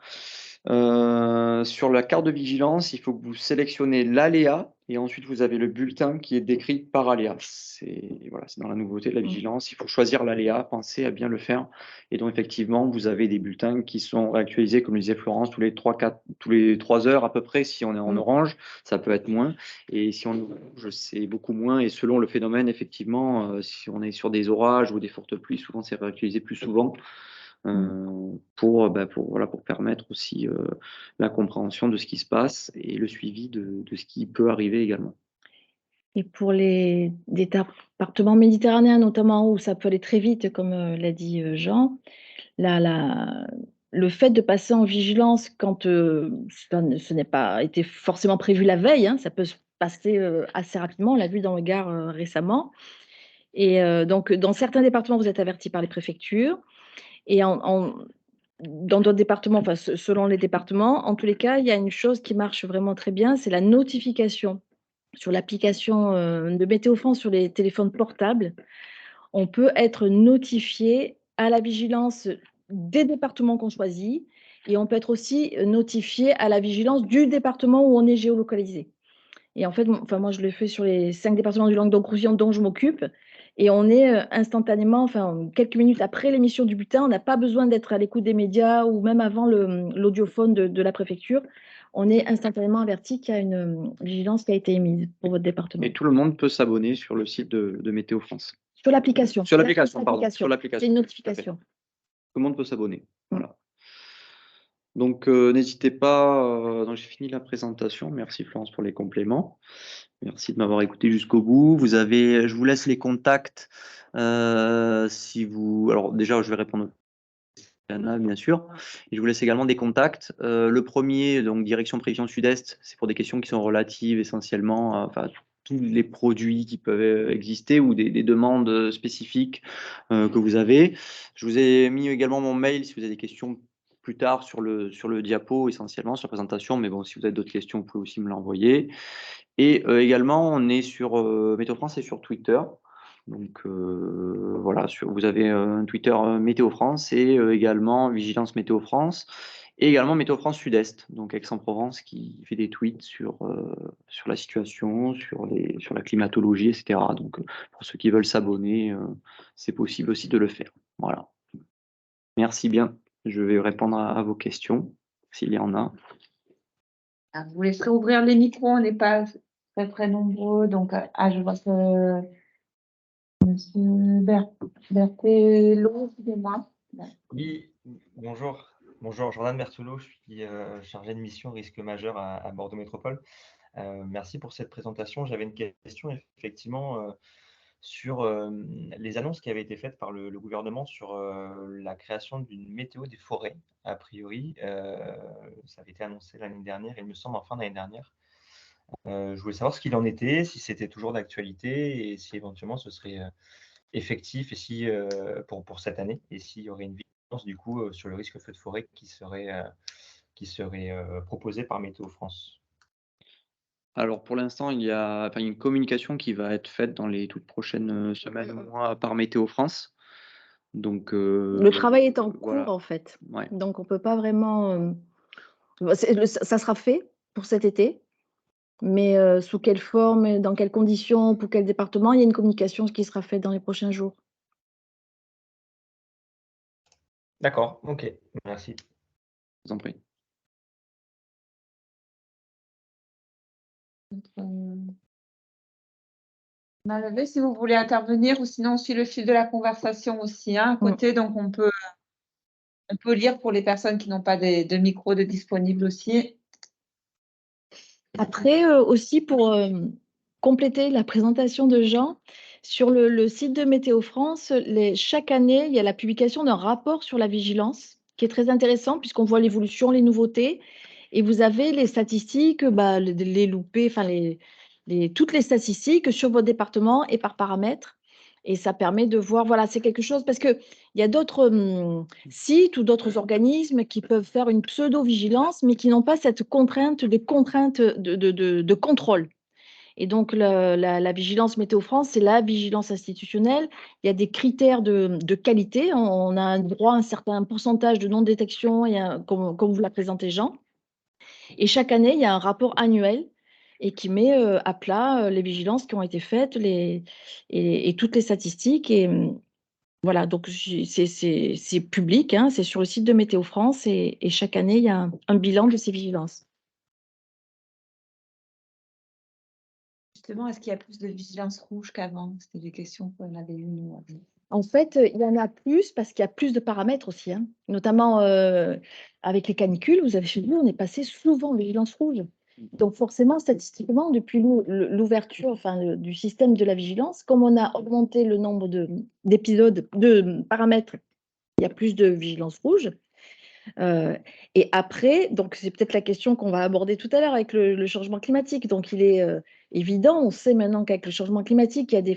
Sur la carte de vigilance, il faut que vous sélectionnez l'aléa et ensuite vous avez le bulletin qui est décrit par aléa. C'est dans la nouveauté de la vigilance. Il faut choisir l'aléa, pensez à bien le faire. Et donc, effectivement, vous avez des bulletins qui sont réactualisés, comme le disait Florence, tous les 3 heures à peu près. Si on est en orange, ça peut être moins. Et si on est en rouge, c'est beaucoup moins. Et selon le phénomène, effectivement, si on est sur des orages ou des fortes pluies, souvent c'est réactualisé plus souvent. Pour permettre aussi la compréhension de ce qui se passe et le suivi de ce qui peut arriver également. Et pour les départements méditerranéens, notamment, où ça peut aller très vite, comme l'a dit Jean, le fait de passer en vigilance quand ce n'est pas été forcément prévu la veille, hein, ça peut se passer assez rapidement, on l'a vu dans le Gard récemment. Et donc, dans certains départements, vous êtes avertis par les préfectures. Et dans d'autres départements, enfin, selon les départements, en tous les cas, il y a une chose qui marche vraiment très bien, c'est la notification. Sur l'application de Météo France sur les téléphones portables, on peut être notifié à la vigilance des départements qu'on choisit et on peut être aussi notifié à la vigilance du département où on est géolocalisé. Et en fait, moi, je le fais sur les 5 départements du Languedoc-Roussillon dont je m'occupe. Et on est instantanément, quelques minutes après l'émission du bulletin, on n'a pas besoin d'être à l'écoute des médias ou même avant l'audiophone de la préfecture. On est instantanément averti qu'il y a une vigilance qui a été émise pour votre département. Et tout le monde peut s'abonner sur le site de Météo France. Sur l'application. Sur l'application, pardon. Sur l'application. C'est une notification. Tout le monde peut s'abonner. Voilà. Donc, n'hésitez pas. Donc, j'ai fini la présentation. Merci Florence pour les compléments. Merci de m'avoir écouté jusqu'au bout. Je vous laisse les contacts. Si vous, alors déjà, je vais répondre. Bien sûr. Et je vous laisse également des contacts. Le premier, donc direction prévision Sud-Est, c'est pour des questions qui sont relatives essentiellement à tous les produits qui peuvent exister ou des demandes spécifiques que vous avez. Je vous ai mis également mon mail si vous avez des questions plus tard sur le diapo, essentiellement sur la présentation. Mais bon, si vous avez d'autres questions, vous pouvez aussi me l'envoyer. Et également, on est sur Météo France et sur Twitter. Donc voilà, vous avez un Twitter Météo France et également Vigilance Météo France et également Météo France Sud-Est, donc Aix-en-Provence qui fait des tweets sur la situation, sur la climatologie, etc. Donc pour ceux qui veulent s'abonner, c'est possible aussi de le faire. Voilà. Merci bien. Je vais répondre à vos questions s'il y en a. Je vous laisserai ouvrir les micros, on n'est pas très nombreux, donc je vois que Monsieur Berthelot, excusez-moi. Oui, bonjour. Bonjour, Jordan Berthelot, je suis chargé de mission risque majeur à Bordeaux Métropole. Merci pour cette présentation. J'avais une question effectivement sur les annonces qui avaient été faites par le gouvernement sur la création d'une météo des forêts. A priori, ça avait été annoncé l'année dernière, il me semble en fin d'année dernière. Je voulais savoir ce qu'il en était, si c'était toujours d'actualité et si éventuellement ce serait effectif et si pour cette année et s'il y aurait une vigilance du coup sur le risque feu de forêt qui serait proposé par Météo France. Alors pour l'instant, il y a une communication qui va être faite dans les toutes prochaines semaines ou mois par Météo France. Donc le travail est en cours voilà. en fait. Ouais. Donc on peut pas vraiment. Ça sera fait pour cet été. Mais sous quelle forme, dans quelles conditions, pour quel département, il y a une communication qui sera faite dans les prochains jours. D'accord, ok, merci. Je vous en prie. Si vous voulez intervenir ou sinon on suit le fil de la conversation aussi à côté, donc on peut lire pour les personnes qui n'ont pas de micro de disponible aussi. Après, aussi pour compléter la présentation de Jean, sur le site de Météo France, chaque année, il y a la publication d'un rapport sur la vigilance qui est très intéressant puisqu'on voit l'évolution, les nouveautés, et vous avez les statistiques, les loupés, enfin toutes les statistiques sur votre département et par paramètre. Et ça permet de voir, voilà, c'est quelque chose, parce qu'il y a d'autres sites ou d'autres organismes qui peuvent faire une pseudo-vigilance, mais qui n'ont pas cette contrainte de contrôle. Et donc, la vigilance Météo France, c'est la vigilance institutionnelle. Il y a des critères de qualité. On a un droit à un certain pourcentage de non-détection, comme vous l'a présenté Jean. Et chaque année, il y a un rapport annuel et qui met à plat les vigilances qui ont été faites et toutes les statistiques. Et voilà, donc c'est public, hein, c'est sur le site de Météo France et chaque année, il y a un bilan de ces vigilances. Justement, est-ce qu'il y a plus de vigilance rouge qu'avant? C'était des questions qu'on avait eues, nous. En fait, il y en a plus parce qu'il y a plus de paramètres aussi, hein. Notamment avec les canicules, vous avez vu, on est passé souvent en vigilance rouge. Donc forcément, statistiquement, depuis l'ouverture du système de la vigilance, comme on a augmenté le nombre d'épisodes, de paramètres, il y a plus de vigilance rouge. Et après, donc c'est peut-être la question qu'on va aborder tout à l'heure avec le changement climatique. Donc il est évident, on sait maintenant qu'avec le changement climatique, il y a des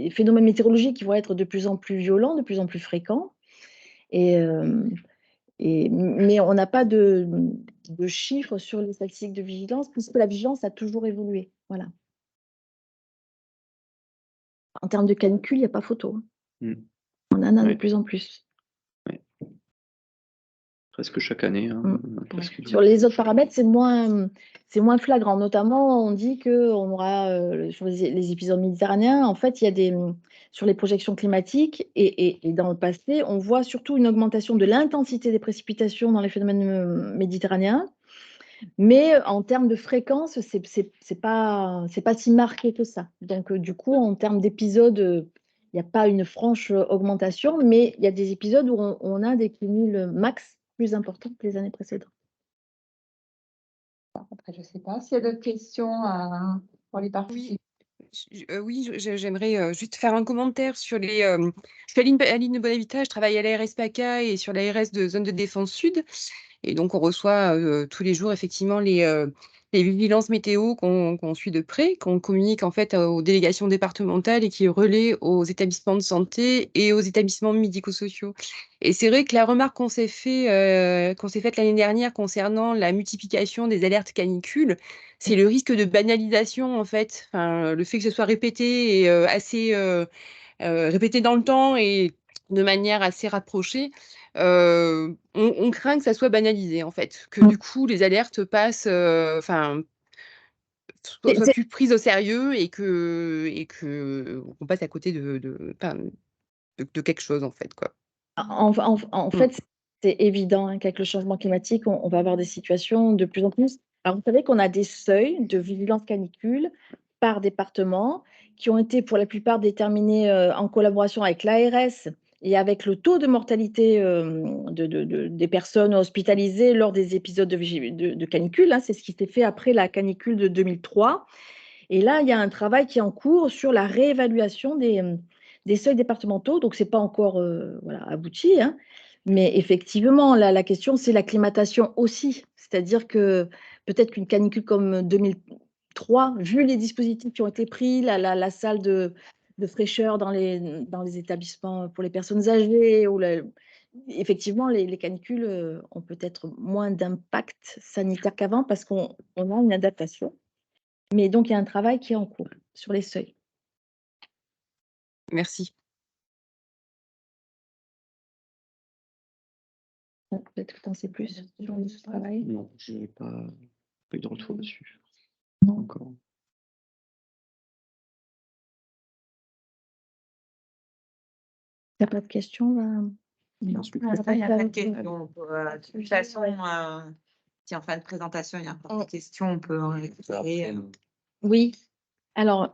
phénomènes météorologiques qui vont être de plus en plus violents, de plus en plus fréquents. Mais on n'a pas de chiffres sur les statistiques de vigilance, puisque la vigilance a toujours évolué. Voilà. En termes de canicule, il n'y a pas photo. On en a de plus en plus. Presque chaque année. Hein, Sur les autres paramètres, c'est moins flagrant. Notamment, on dit qu'on aura, sur les épisodes méditerranéens, en fait, il y a sur les projections climatiques, et dans le passé, on voit surtout une augmentation de l'intensité des précipitations dans les phénomènes méditerranéens. Mais en termes de fréquence, c'est pas si marqué que ça. Donc, du coup, en termes d'épisodes, il n'y a pas une franche augmentation, mais il y a des épisodes où on a des cumuls max plus importants que les années précédentes. Après, je ne sais pas s'il y a d'autres questions pour les participants. Oui, j'aimerais juste faire un commentaire sur les. Je suis Aline Bonavita, je travaille à l'ARS PACA et sur l'ARS de zone de défense sud. Et donc, on reçoit tous les jours, effectivement, les vigilances météo qu'on suit de près, qu'on communique en fait aux délégations départementales et qui relaient aux établissements de santé et aux établissements médico-sociaux. Et c'est vrai que la remarque qu'on s'est faite l'année dernière concernant la multiplication des alertes canicules, c'est le risque de banalisation, en fait. Enfin, le fait que ce soit répété et assez répété dans le temps et de manière assez rapprochée, on craint que ça soit banalisé, en fait, que du coup les alertes passent, soient plus prises au sérieux et qu'on passe à côté de quelque chose, en fait, quoi. En fait, c'est évident, hein, qu'avec le changement climatique, on va avoir des situations de plus en plus. Alors, vous savez qu'on a des seuils de vigilance canicule par département qui ont été pour la plupart déterminés en collaboration avec l'ARS et avec le taux de mortalité des personnes hospitalisées lors des épisodes de canicule, hein. C'est ce qui s'est fait après la canicule de 2003. Et là, il y a un travail qui est en cours sur la réévaluation des seuils départementaux. Donc, ce n'est pas encore abouti, hein. Mais effectivement, la question, c'est l'acclimatation aussi. C'est-à-dire que peut-être qu'une canicule comme 2003, vu les dispositifs qui ont été pris, la salle de fraîcheur dans les établissements pour les personnes âgées, effectivement, les canicules ont peut-être moins d'impact sanitaire qu'avant parce qu'on a une adaptation. Mais donc, il y a un travail qui est en cours sur les seuils. Merci. Peut-être que tu en sais plus sur ce travail. Non, je n'ai pas eu de retour dessus. Non. Encore. Il n'y a pas de questions là? Non, il n'y a pas de questions. De toute façon, si en fin de présentation, il y a encore des questions, on peut en récupérer. Oui. Alors,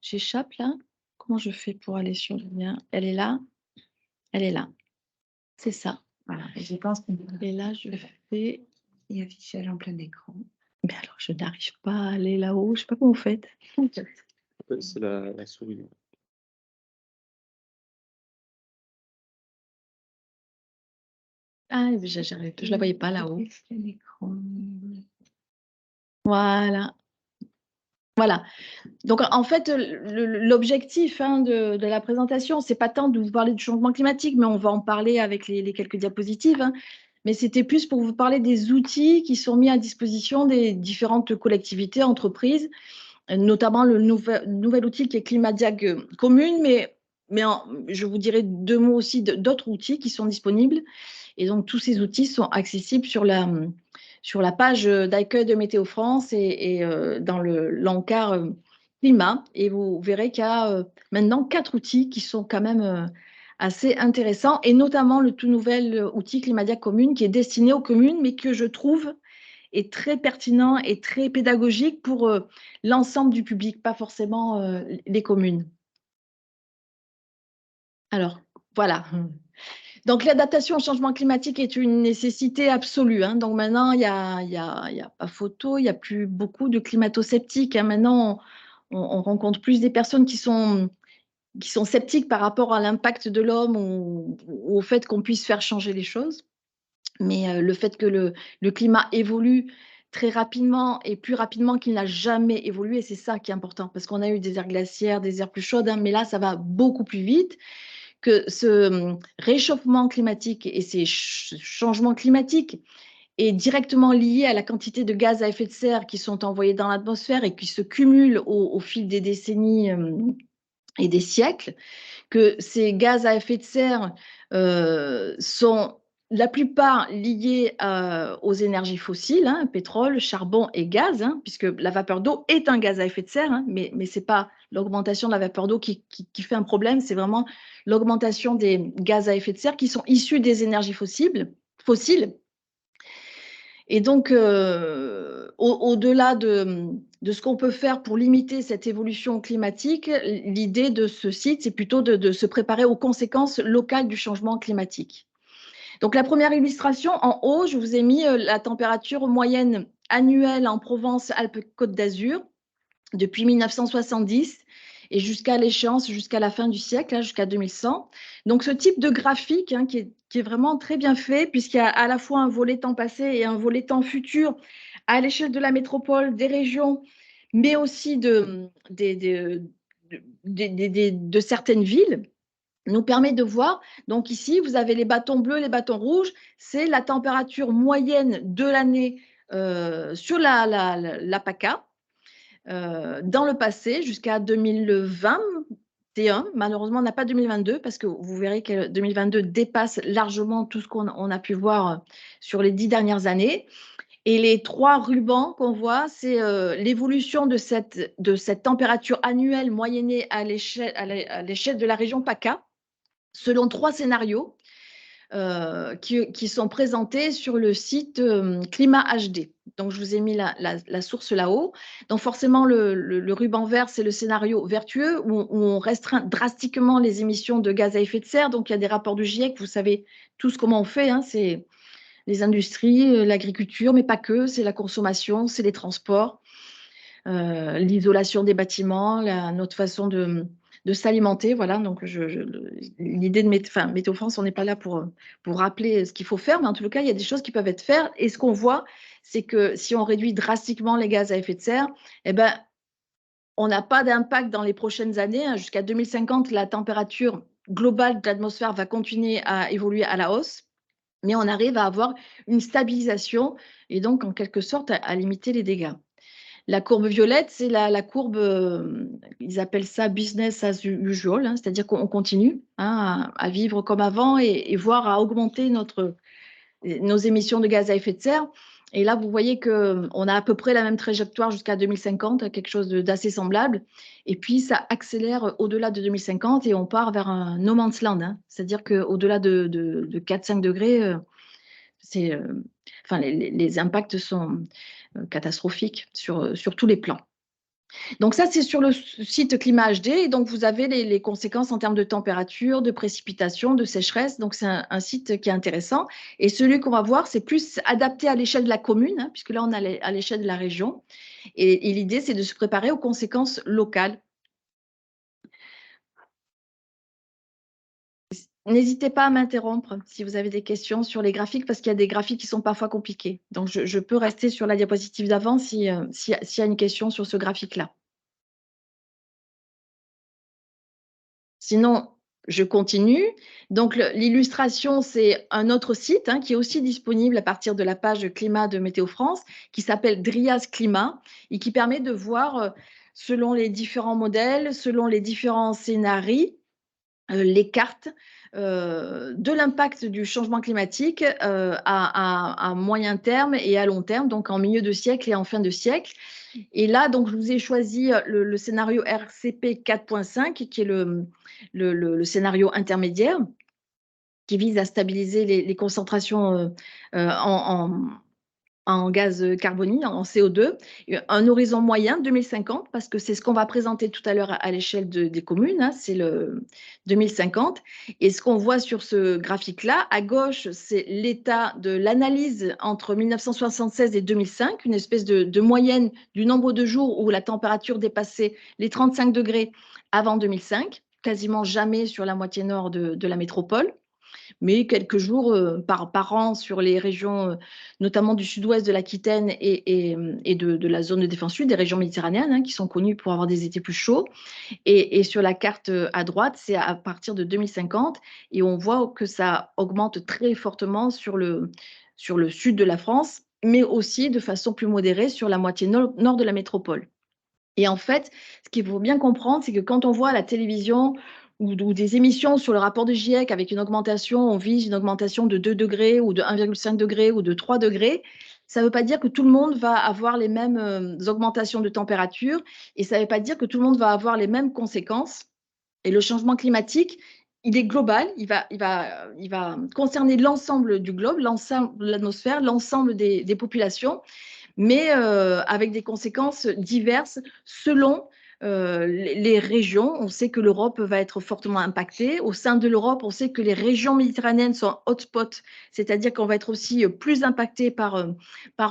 j'échappe là. Comment je fais pour aller sur le lien? Elle est là. Elle est là. C'est ça. Voilà. Et je pense qu'on peut. Et là, je fais. Et affichage en plein écran. Mais alors, je n'arrive pas à aller là-haut. Je ne sais pas comment vous faites. C'est la souris. Ah, je ne la voyais pas là-haut. Voilà. Voilà. Donc, en fait, l'objectif de la présentation, c'est pas tant de vous parler du changement climatique, mais on va en parler avec les quelques diapositives. Mais c'était plus pour vous parler des outils qui sont mis à disposition des différentes collectivités, entreprises, notamment le nouvel outil qui est Climadiag Commune, mais je vous dirai 2 mots aussi d'autres outils qui sont disponibles. Et donc, tous ces outils sont accessibles sur la page d'accueil de Météo France et dans l'encart climat. Et vous verrez qu'il y a maintenant 4 outils qui sont quand même assez intéressants, et notamment le tout nouvel outil Climadiag Commune qui est destiné aux communes, mais que je trouve est très pertinent et très pédagogique pour l'ensemble du public, pas forcément les communes. Alors, voilà. Donc, l'adaptation au changement climatique est une nécessité absolue. Hein. Donc, maintenant, il n'y a pas photo, il n'y a plus beaucoup de climato-sceptiques. Hein. Maintenant, on rencontre plus des personnes qui sont sceptiques par rapport à l'impact de l'homme ou au fait qu'on puisse faire changer les choses. Mais le fait que le climat évolue très rapidement et plus rapidement qu'il n'a jamais évolué, c'est ça qui est important. Parce qu'on a eu des ères glaciaires, des ères plus chaudes, hein, mais là, ça va beaucoup plus vite. Que ce réchauffement climatique et ces changements climatiques est directement lié à la quantité de gaz à effet de serre qui sont envoyés dans l'atmosphère et qui se cumulent au fil des décennies et des siècles, que ces gaz à effet de serre sont la plupart liés aux énergies fossiles, hein, pétrole, charbon et gaz, hein, puisque la vapeur d'eau est un gaz à effet de serre, hein, mais ce n'est pas l'augmentation de la vapeur d'eau qui fait un problème, c'est vraiment l'augmentation des gaz à effet de serre qui sont issus des énergies fossiles. Et donc, au-delà de ce qu'on peut faire pour limiter cette évolution climatique, l'idée de ce site, c'est plutôt de se préparer aux conséquences locales du changement climatique. Donc, la première illustration, en haut, je vous ai mis la température moyenne annuelle en Provence-Alpes-Côte d'Azur depuis 1970 et jusqu'à l'échéance, jusqu'à la fin du siècle, hein, jusqu'à 2100. Donc, ce type de graphique qui est vraiment très bien fait, puisqu'il y a à la fois un volet temps passé et un volet temps futur à l'échelle de la métropole, des régions, mais aussi de certaines villes, nous permet de voir. Donc ici, vous avez les bâtons bleus, les bâtons rouges, c'est la température moyenne de l'année sur la PACA. Dans le passé, jusqu'à 2021, malheureusement, on n'a pas 2022 parce que vous verrez que 2022 dépasse largement tout ce qu'on a pu voir sur les 10 dernières années. Et les 3 rubans qu'on voit, c'est l'évolution de cette température annuelle moyennée à l'échelle de la région PACA, selon 3 scénarios qui sont présentés sur le site Climat HD. Donc, je vous ai mis la source là-haut. Donc, forcément, le ruban vert, c'est le scénario vertueux où on restreint drastiquement les émissions de gaz à effet de serre. Donc, il y a des rapports du GIEC, vous savez tous comment on fait. Hein, c'est les industries, l'agriculture, mais pas que. C'est la consommation, c'est les transports, l'isolation des bâtiments, notre façon de s'alimenter. Voilà, donc l'idée de Météo France, on n'est pas là pour rappeler ce qu'il faut faire, mais en tout cas, il y a des choses qui peuvent être faites. Et ce qu'on voit, c'est que si on réduit drastiquement les gaz à effet de serre, eh ben, on n'a pas d'impact dans les prochaines années. Hein. Jusqu'à 2050, la température globale de l'atmosphère va continuer à évoluer à la hausse, mais on arrive à avoir une stabilisation et donc, en quelque sorte, à limiter les dégâts. La courbe violette, c'est la courbe, ils appellent ça business as usual, hein, c'est-à-dire qu'on continue à vivre comme avant et voire à augmenter nos émissions de gaz à effet de serre. Et là, vous voyez qu'on a à peu près la même trajectoire jusqu'à 2050, quelque chose d'assez semblable. Et puis, ça accélère au-delà de 2050 et on part vers un no man's land. Hein, c'est-à-dire qu'au-delà de 4-5 degrés, les impacts sont catastrophiques sur tous les plans. Donc ça, c'est sur le site Climat HD. Et donc, vous avez les conséquences en termes de température, de précipitation, de sécheresse. Donc, c'est un site qui est intéressant. Et celui qu'on va voir, c'est plus adapté à l'échelle de la commune, hein, puisque là, on est à l'échelle de la région. Et l'idée, c'est de se préparer aux conséquences locales. N'hésitez pas à m'interrompre si vous avez des questions sur les graphiques, parce qu'il y a des graphiques qui sont parfois compliqués. Donc, je peux rester sur la diapositive d'avant s'il y a une question sur ce graphique-là. Sinon, je continue. Donc, l'illustration, c'est un autre site qui est aussi disponible à partir de la page climat de Météo France, qui s'appelle Drias Climat et qui permet de voir, selon les différents modèles, selon les différents scénarios, les cartes de l'impact du changement climatique à moyen terme et à long terme, donc en milieu de siècle et en fin de siècle. Et là, donc, je vous ai choisi le scénario RCP 4.5, qui est le scénario intermédiaire, qui vise à stabiliser les concentrations en gaz carbonique, en CO2, un horizon moyen 2050, parce que c'est ce qu'on va présenter tout à l'heure à l'échelle des communes, c'est le 2050. Et ce qu'on voit sur ce graphique-là, à gauche, c'est l'état de l'analyse entre 1976 et 2005, une espèce de moyenne du nombre de jours où la température dépassait les 35 degrés avant 2005, quasiment jamais sur la moitié nord de la métropole, mais quelques jours par an sur les régions, notamment du sud-ouest de l'Aquitaine et de la zone de défense sud, des régions méditerranéennes, qui sont connues pour avoir des étés plus chauds. Et sur la carte à droite, c'est à partir de 2050, et on voit que ça augmente très fortement sur le sud de la France, mais aussi de façon plus modérée sur la moitié nord de la métropole. Et en fait, ce qu'il faut bien comprendre, c'est que quand on voit à la télévision ou des émissions sur le rapport de GIEC avec une augmentation, on vise une augmentation de 2 degrés ou de 1,5 degré ou de 3 degrés, ça ne veut pas dire que tout le monde va avoir les mêmes augmentations de température, et ça ne veut pas dire que tout le monde va avoir les mêmes conséquences. Et le changement climatique, il est global, il va concerner l'ensemble du globe, l'ensemble de l'atmosphère, l'ensemble des populations, mais avec des conséquences diverses selon les régions. On sait que l'Europe va être fortement impactée. Au sein de l'Europe, on sait que les régions méditerranéennes sont hotspot, c'est-à-dire qu'on va être aussi plus impacté par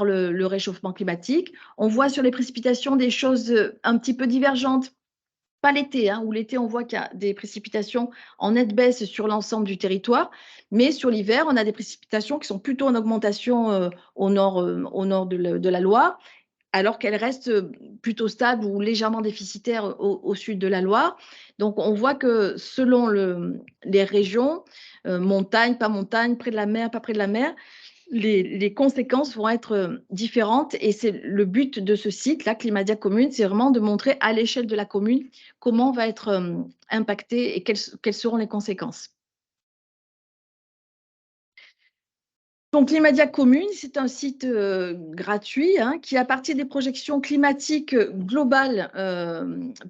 le réchauffement climatique. On voit sur les précipitations des choses un petit peu divergentes. Pas l'été, où l'été, on voit qu'il y a des précipitations en nette baisse sur l'ensemble du territoire, mais sur l'hiver, on a des précipitations qui sont plutôt en augmentation au nord de la Loire, alors qu'elles restent plutôt stables ou légèrement déficitaires au sud de la Loire. Donc, on voit que selon les régions, montagne, pas montagne, près de la mer, pas près de la mer, les conséquences vont être différentes, et c'est le but de ce site-là, Climadia Commune, c'est vraiment de montrer à l'échelle de la commune comment va être impacté et quelles seront les conséquences. Donc, Climadia Commune, c'est un site gratuit qui, à partir des projections climatiques globales,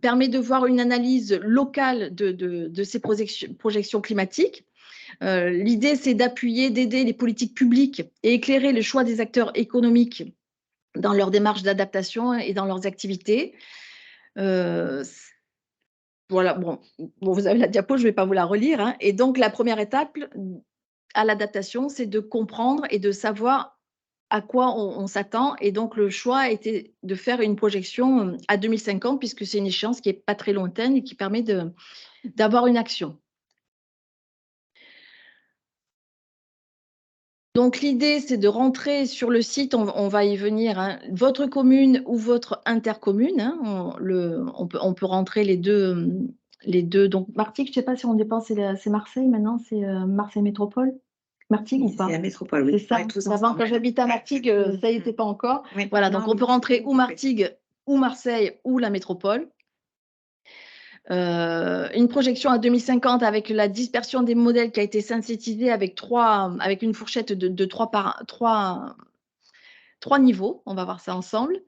permet de voir une analyse locale de ces projections climatiques. L'idée, c'est d'aider les politiques publiques et éclairer le choix des acteurs économiques dans leur démarche d'adaptation et dans leurs activités. Voilà, bon, vous avez la diapo, je ne vais pas vous la relire. Et donc, la première étape à l'adaptation, c'est de comprendre et de savoir à quoi on s'attend. Et donc, le choix a été de faire une projection à 2050, puisque c'est une échéance qui n'est pas très lointaine et qui permet d'avoir une action. Donc, l'idée, c'est de rentrer sur le site, on va y venir, votre commune ou votre intercommune. On peut rentrer les deux. Donc, Martigues, je ne sais pas si on dépense, c'est Marseille maintenant, c'est Marseille Métropole. Martigues ou pas? C'est la métropole, oui. C'est ça. Ouais, avant, quand j'habitais à Martigues, ça n'y était pas encore. Oui. Voilà, donc on peut rentrer ou Martigues, ou Marseille, ou la métropole. Une projection à 2050 avec la dispersion des modèles qui a été synthétisée avec une fourchette de 3 niveaux. On va voir ça ensemble.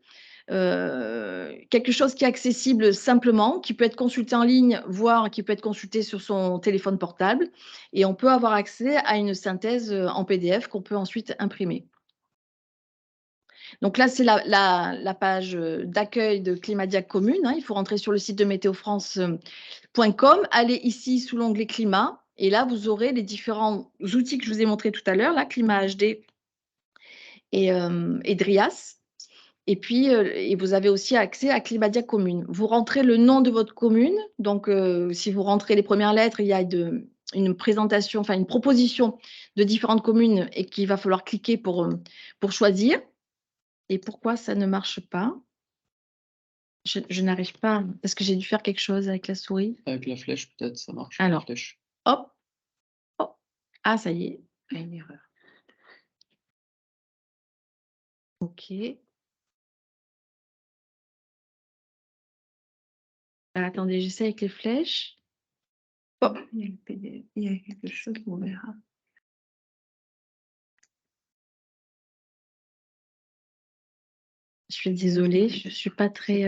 Quelque chose qui est accessible simplement, qui peut être consulté en ligne, voire qui peut être consulté sur son téléphone portable. Et on peut avoir accès à une synthèse en PDF qu'on peut ensuite imprimer. Donc là, c'est la page d'accueil de Climadiac Commune. Hein. Il faut rentrer sur le site de météofrance.com, aller ici sous l'onglet Climat, et là, vous aurez les différents outils que je vous ai montrés tout à l'heure, là, Climat HD et Drias. Et puis, et vous avez aussi accès à Climadiac Commune. Vous rentrez le nom de votre commune. Donc, si vous rentrez les premières lettres, il y a une présentation, enfin une proposition de différentes communes et qu'il va falloir cliquer pour choisir. Et pourquoi ça ne marche pas? Je n'arrive pas, parce que j'ai dû faire quelque chose avec la souris. Avec la flèche, peut-être, ça marche. Alors, la flèche. hop, hop. Ah, ça y est, il y a une erreur. OK. Alors, attendez, j'essaie avec les flèches. Hop. Il y a le PDF, il y a quelque chose, on verra. Je suis désolée, je ne suis pas très,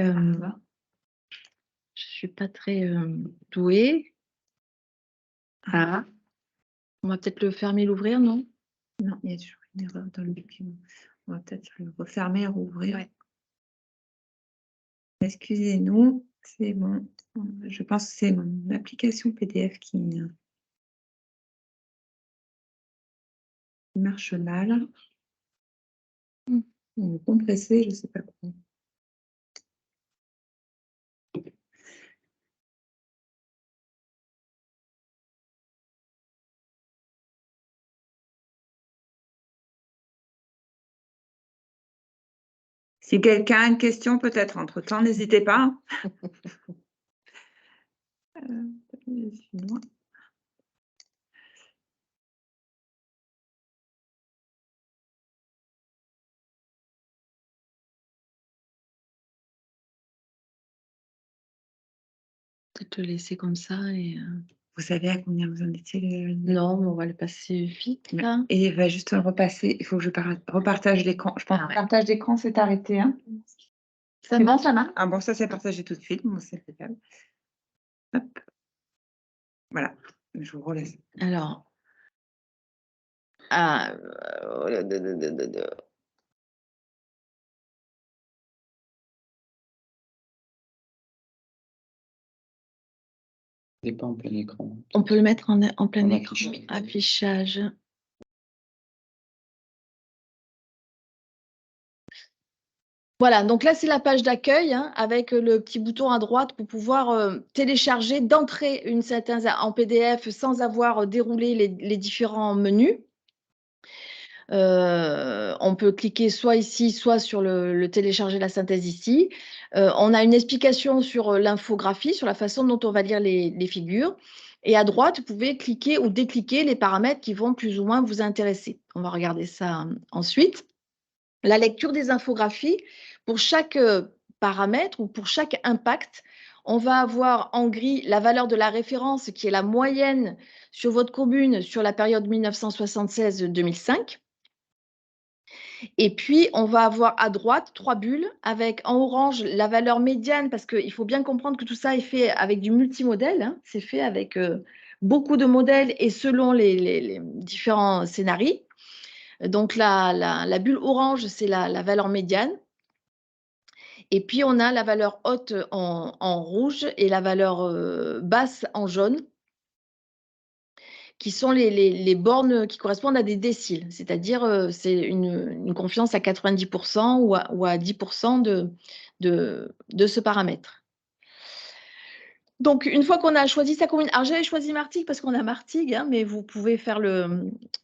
douée. Ah, on va peut-être le fermer, l'ouvrir, non? Non, il y a toujours une erreur dans le document. On va peut-être le refermer, rouvrir. Ouais. Excusez-nous, c'est bon. Je pense que c'est mon application PDF qui marche mal. On est compressé, je ne sais pas quoi. Si quelqu'un a une question, peut-être entre-temps, n'hésitez pas. Excuse-moi. Peut-être le laisser comme ça et. Vous savez à combien vous en étiez Non, mais on va le passer vite là. Et il va juste le repasser. Il faut que je repartage l'écran. Je pense que le partage d'écran s'est arrêté. Hein. C'est bon, ça marche? Ah bon, ça s'est partagé tout de suite. Bon, c'est impeccable. Hop. Voilà. Je vous relaisse. Alors. C'est pas en plein écran. On peut le mettre en plein En écran. affichage. Affichage. Voilà, donc là, c'est la page d'accueil hein, avec le petit bouton à droite pour pouvoir télécharger d'entrée une synthèse en PDF sans avoir déroulé les différents menus. On peut cliquer soit ici, soit sur le télécharger la synthèse ici. On a une explication sur l'infographie, sur la façon dont on va lire les figures. Et à droite, vous pouvez cliquer ou décliquer les paramètres qui vont plus ou moins vous intéresser. On va regarder ça ensuite. La lecture des infographies, pour chaque paramètre ou pour chaque impact, on va avoir en gris la valeur de la référence qui est la moyenne sur votre commune sur la période 1976-2005. Et puis, on va avoir à droite 3 bulles avec en orange la valeur médiane parce qu'il faut bien comprendre que tout ça est fait avec du multimodèle. Hein. C'est fait avec beaucoup de modèles et selon les différents scénarios. Donc, la bulle orange, c'est la valeur médiane. Et puis, on a la valeur haute en rouge et la valeur basse en jaune, qui sont les bornes qui correspondent à des déciles, c'est-à-dire c'est une confiance à 90% ou à 10% de ce paramètre. Donc, une fois qu'on a choisi sa commune, alors j'avais choisi Martigues parce qu'on a Martigues, hein, mais vous pouvez faire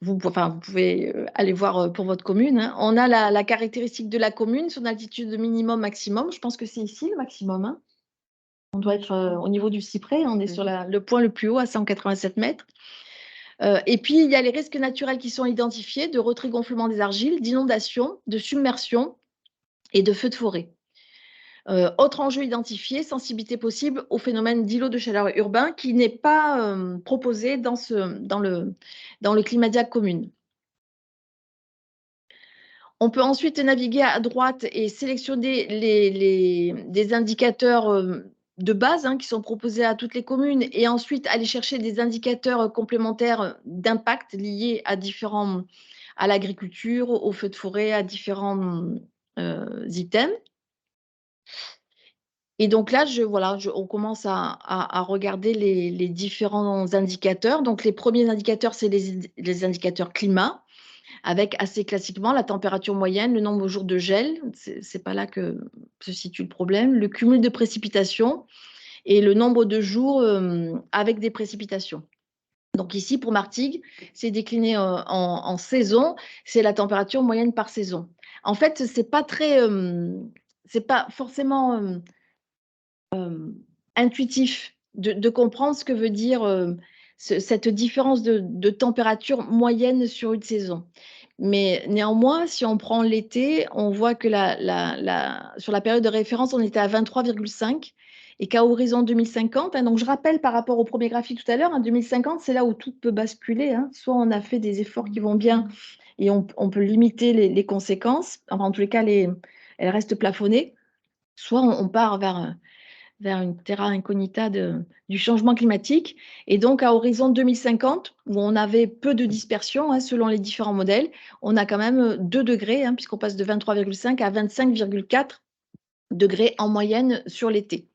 vous pouvez aller voir pour votre commune. Hein. On a la caractéristique de la commune, son altitude minimum, maximum. Je pense que c'est ici le maximum. Hein. On doit être au niveau du cyprès, on est sur le point le plus haut à 187 mètres. Et puis, il y a les risques naturels qui sont identifiés de retrait-gonflement des argiles, d'inondation, de submersion et de feux de forêt. Autre enjeu identifié, sensibilité possible au phénomène d'îlot de chaleur urbain qui n'est pas proposé dans le Climadiac commune. On peut ensuite naviguer à droite et sélectionner des indicateurs de base hein, qui sont proposés à toutes les communes et ensuite aller chercher des indicateurs complémentaires d'impact liés à l'agriculture, aux feux de forêt, à différents items. Et donc là, on commence à regarder les différents indicateurs. Donc les premiers indicateurs, c'est les indicateurs climat, avec assez classiquement la température moyenne, le nombre de jours de gel, c'est pas là que se situe le problème, le cumul de précipitations et le nombre de jours avec des précipitations. Donc ici, pour Martigues, c'est décliné en saison, c'est la température moyenne par saison. En fait, c'est pas forcément intuitif de comprendre ce que veut dire cette différence de température moyenne sur une saison. Mais néanmoins, si on prend l'été, on voit que sur la période de référence, on était à 23,5 et qu'à horizon 2050, donc je rappelle par rapport au premier graphique tout à l'heure, 2050, c'est là où tout peut basculer. Soit on a fait des efforts qui vont bien et on peut limiter les conséquences, enfin en tous les cas, elles restent plafonnées, soit on part vers une terra incognita du changement climatique. Et donc, à horizon 2050, où on avait peu de dispersion selon les différents modèles, on a quand même 2 degrés, puisqu'on passe de 23,5 à 25,4 degrés en moyenne sur l'été.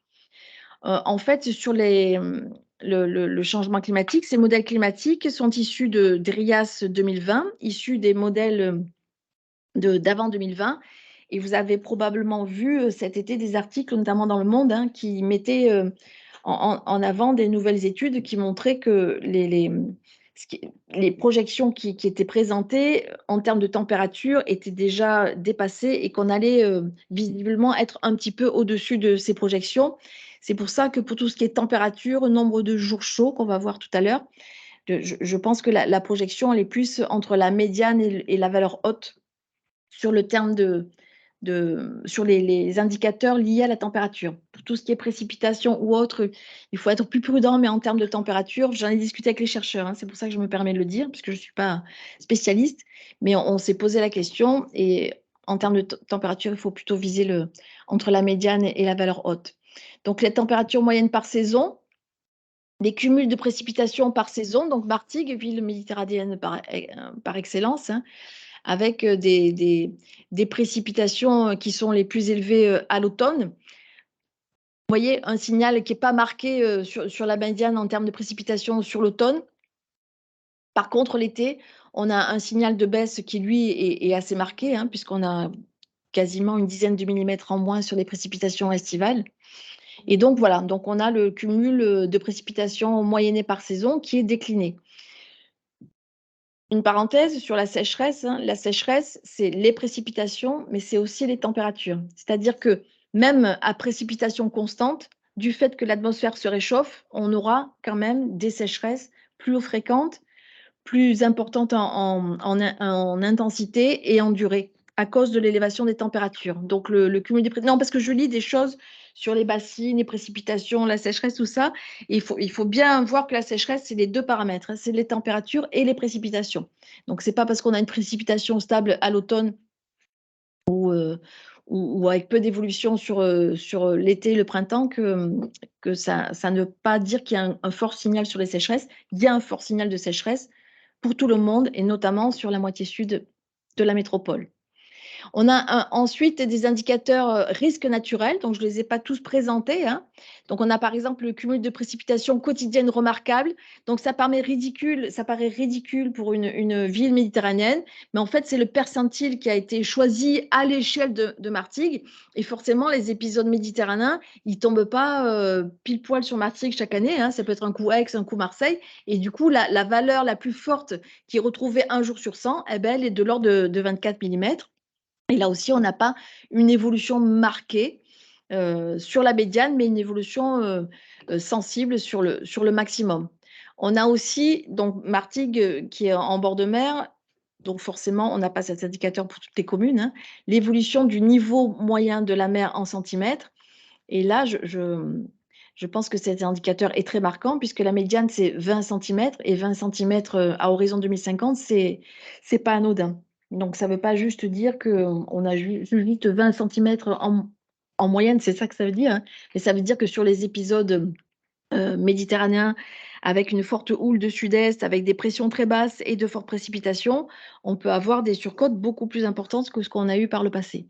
En fait, sur le changement climatique, ces modèles climatiques sont issus de DRIAS 2020, issus des modèles d'avant 2020. Et vous avez probablement vu cet été des articles, notamment dans Le Monde, qui mettaient en avant des nouvelles études qui montraient que les projections qui étaient présentées en termes de température étaient déjà dépassées et qu'on allait visiblement être un petit peu au-dessus de ces projections. C'est pour ça que pour tout ce qui est température, nombre de jours chauds qu'on va voir tout à l'heure, je pense que la projection, elle est plus entre la médiane et la valeur haute sur le terme sur les indicateurs liés à la température. Pour tout ce qui est précipitation ou autre, il faut être plus prudent, mais en termes de température, j'en ai discuté avec les chercheurs, c'est pour ça que je me permets de le dire, puisque je ne suis pas spécialiste, mais on s'est posé la question, et en termes de température, il faut plutôt viser entre la médiane et la valeur haute. Donc les températures moyennes par saison, les cumuls de précipitations par saison, donc Martigues, ville méditerranéenne par excellence, avec des précipitations qui sont les plus élevées à l'automne. Vous voyez, un signal qui n'est pas marqué sur la médiane en termes de précipitations sur l'automne. Par contre, l'été, on a un signal de baisse qui, lui, est assez marqué, puisqu'on a quasiment une dizaine de millimètres en moins sur les précipitations estivales. Et donc, voilà, donc on a le cumul de précipitations moyennées par saison qui est décliné. Une parenthèse sur la sécheresse. La sécheresse, c'est les précipitations, mais c'est aussi les températures. C'est-à-dire que même à précipitation constante, du fait que l'atmosphère se réchauffe, on aura quand même des sécheresses plus fréquentes, plus importantes en intensité et en durée à cause de l'élévation des températures. Donc le cumul des non, parce que je lis des choses sur les bassines, les précipitations, la sécheresse, tout ça. Et il faut bien voir que la sécheresse, c'est les 2 paramètres, c'est les températures et les précipitations. Donc c'est pas parce qu'on a une précipitation stable à l'automne ou avec peu d'évolution sur l'été, le printemps, que ça ne veut pas dire qu'il y a un fort signal sur les sécheresses. Il y a un fort signal de sécheresse pour tout le monde et notamment sur la moitié sud de la métropole. On a ensuite des indicateurs risques naturels, donc je ne les ai pas tous présentés. Donc on a par exemple le cumul de précipitations quotidiennes remarquables. Donc ça paraît ridicule pour une ville méditerranéenne, mais en fait c'est le percentile qui a été choisi à l'échelle de Martigues. Et forcément les épisodes méditerranéens, ils ne tombent pas pile poil sur Martigues chaque année. Ça peut être un coup Aix, un coup Marseille. Et du coup la valeur la plus forte qui est retrouvée un jour sur 100, elle est de l'ordre de 24 millimètres. Et là aussi, on n'a pas une évolution marquée sur la médiane, mais une évolution sensible sur le maximum. On a aussi donc Martigues qui est en bord de mer, donc forcément, on n'a pas cet indicateur pour toutes les communes, l'évolution du niveau moyen de la mer en centimètres. Et là, je pense que cet indicateur est très marquant puisque la médiane, c'est 20 cm et 20 cm à horizon 2050, c'est pas anodin. Donc, ça ne veut pas juste dire qu'on a juste 20 cm en moyenne, c'est ça que ça veut dire, mais ça veut dire que sur les épisodes méditerranéens, avec une forte houle de sud-est, avec des pressions très basses et de fortes précipitations, on peut avoir des surcotes beaucoup plus importantes que ce qu'on a eu par le passé.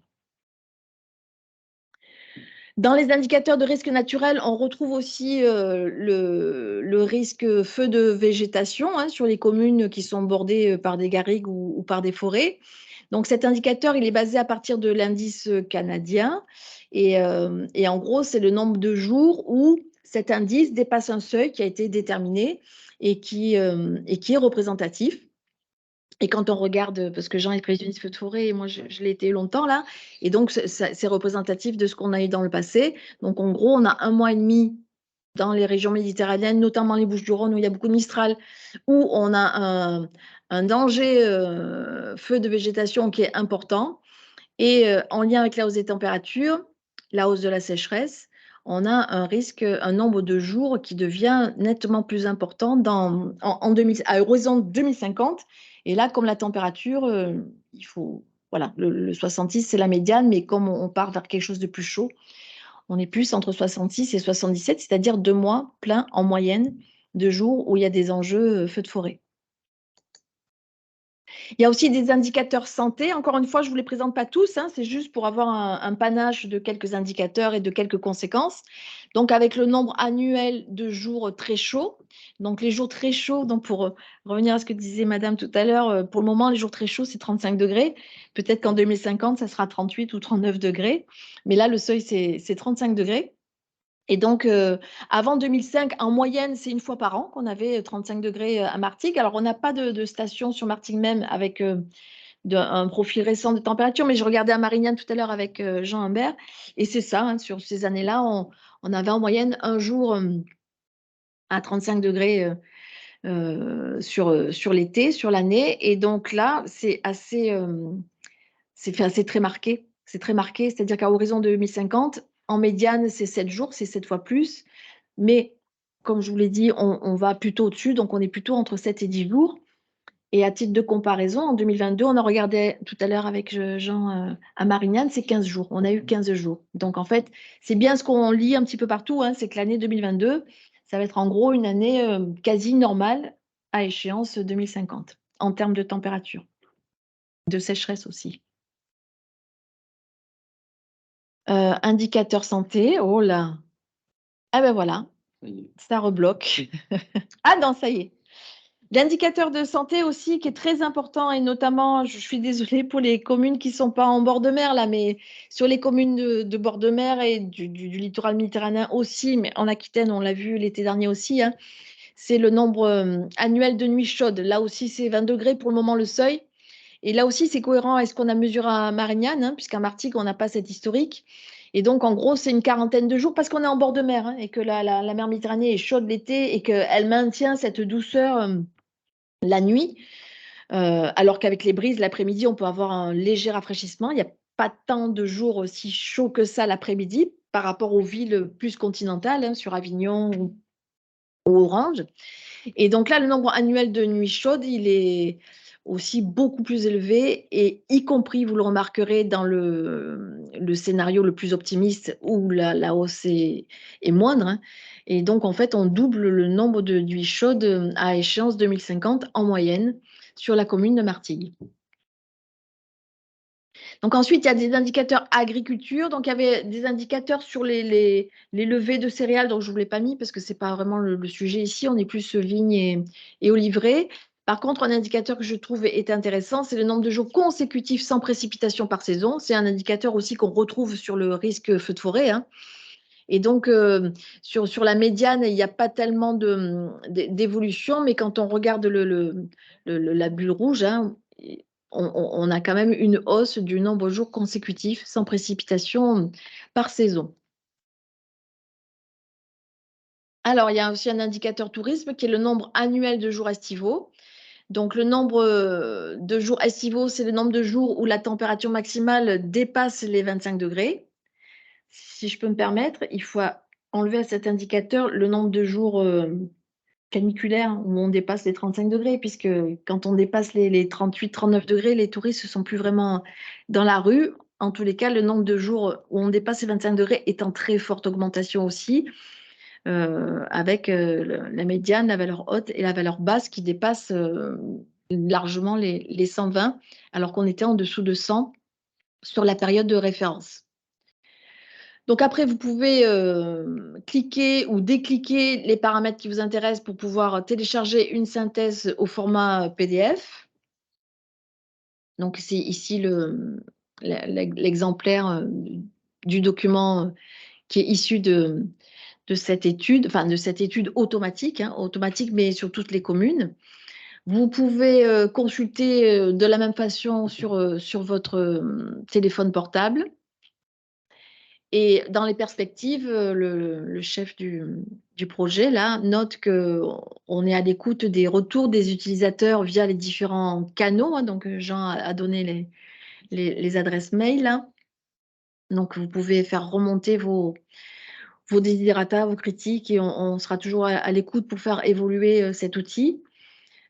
Dans les indicateurs de risque naturel, on retrouve aussi le risque feu de végétation hein, sur les communes qui sont bordées par des garrigues ou par des forêts. Donc cet indicateur, il est basé à partir de l'indice canadien et en gros, c'est le nombre de jours où cet indice dépasse un seuil qui a été déterminé et qui est représentatif. Et quand on regarde, parce que Jean est prévisionniste feu de forêt et moi je l'ai été longtemps là, et donc c'est représentatif de ce qu'on a eu dans le passé. Donc en gros, on a 1 mois et demi dans les régions méditerranéennes, notamment les Bouches-du-Rhône où il y a beaucoup de Mistral, où on a un danger feu de végétation qui est important. Et en lien avec la hausse des températures, la hausse de la sécheresse, on a un risque, un nombre de jours qui devient nettement plus important à horizon 2050. Et là, comme la température, il faut, voilà, le 66, c'est la médiane, mais comme on part vers quelque chose de plus chaud, on est plus entre 66 et 77, c'est-à-dire 2 mois pleins en moyenne de jours où il y a des enjeux feux de forêt. Il y a aussi des indicateurs santé. Encore une fois, je ne vous les présente pas tous, hein, c'est juste pour avoir un panache de quelques indicateurs et de quelques conséquences. Donc, avec le nombre annuel de jours très chauds. Donc, les jours très chauds, donc pour revenir à ce que disait Madame tout à l'heure, pour le moment, les jours très chauds, c'est 35 degrés. Peut-être qu'en 2050, ça sera 38 ou 39 degrés. Mais là, le seuil, c'est 35 degrés. Et donc, avant 2005, en moyenne, c'est 1 fois par an qu'on avait 35 degrés à Martigues. Alors, on n'a pas de station sur Martigues même avec un profil récent de température, mais je regardais à Marignane tout à l'heure avec Jean Humbert, et c'est ça, hein, sur ces années-là, on avait en moyenne un jour à 35 degrés sur l'été, sur l'année. Et donc là, c'est très marqué. C'est très marqué, c'est-à-dire qu'à horizon 2050, en médiane, c'est 7 jours, c'est 7 fois plus. Mais comme je vous l'ai dit, on va plutôt au-dessus, donc on est plutôt entre 7 et 10 jours. Et à titre de comparaison, en 2022, on a regardé tout à l'heure avec Jean à Marignane, c'est 15 jours. On a eu 15 jours. Donc en fait, c'est bien ce qu'on lit un petit peu partout, hein, c'est que l'année 2022, ça va être en gros une année quasi normale à échéance 2050, en termes de température, de sécheresse aussi. Indicateur santé, oh là. Ah ben voilà, ça rebloque. Ah non, ça y est. L'indicateur de santé aussi qui est très important, et notamment, je suis désolée pour les communes qui ne sont pas en bord de mer là, mais sur les communes de bord de mer et du littoral méditerranéen aussi, mais en Aquitaine, on l'a vu l'été dernier aussi, hein, c'est le nombre annuel de nuits chaudes. Là aussi, c'est 20 degrés pour le moment le seuil. Et là aussi, c'est cohérent avec ce qu'on a mesuré à Marignane, hein, puisqu'à Martigues, on n'a pas cet historique. Et donc, en gros, c'est une quarantaine de jours parce qu'on est en bord de mer, hein, et que la mer Méditerranée est chaude l'été et qu'elle maintient cette douceur la nuit, alors qu'avec les brises, l'après-midi, on peut avoir un léger rafraîchissement. Il n'y a pas tant de jours aussi chauds que ça l'après-midi par rapport aux villes plus continentales, hein, sur Avignon ou Orange. Et donc là, le nombre annuel de nuits chaudes, il est aussi beaucoup plus élevé, et y compris, vous le remarquerez, dans le scénario le plus optimiste où la hausse est moindre, hein. Et donc, en fait, on double le nombre de nuits chaudes à échéance 2050 en moyenne sur la commune de Martigues. Donc ensuite, il y a des indicateurs agriculture. Donc, il y avait des indicateurs sur les levées de céréales, donc je ne vous l'ai pas mis parce que ce n'est pas vraiment le sujet ici. On est plus vigne et oliverie. Par contre, un indicateur que je trouve est intéressant, c'est le nombre de jours consécutifs sans précipitation par saison. C'est un indicateur aussi qu'on retrouve sur le risque feu de forêt, hein. Et donc, sur la médiane, il n'y a pas tellement d'évolution, mais quand on regarde la bulle rouge, hein, on a quand même une hausse du nombre de jours consécutifs sans précipitation par saison. Alors, il y a aussi un indicateur tourisme qui est le nombre annuel de jours estivaux. Donc, le nombre de jours estivaux, c'est le nombre de jours où la température maximale dépasse les 25 degrés. Si je peux me permettre, il faut enlever à cet indicateur le nombre de jours caniculaires où on dépasse les 35 degrés, puisque quand on dépasse les 38-39 degrés, les touristes ne sont plus vraiment dans la rue. En tous les cas, le nombre de jours où on dépasse les 25 degrés est en très forte augmentation aussi, avec la médiane, la valeur haute et la valeur basse qui dépassent largement les 120, alors qu'on était en dessous de 100 sur la période de référence. Donc après, vous pouvez cliquer ou décliquer les paramètres qui vous intéressent pour pouvoir télécharger une synthèse au format PDF. Donc c'est ici l'exemplaire du document qui est issu de cette étude, enfin de cette étude automatique, hein, automatique mais sur toutes les communes. Vous pouvez consulter de la même façon sur votre téléphone portable. Et dans les perspectives, le chef du projet là, note qu'on est à l'écoute des retours des utilisateurs via les différents canaux. Hein, donc, Jean a donné les adresses mail. Là. Donc, vous pouvez faire remonter vos desiderata, vos critiques, et on sera toujours à l'écoute pour faire évoluer cet outil.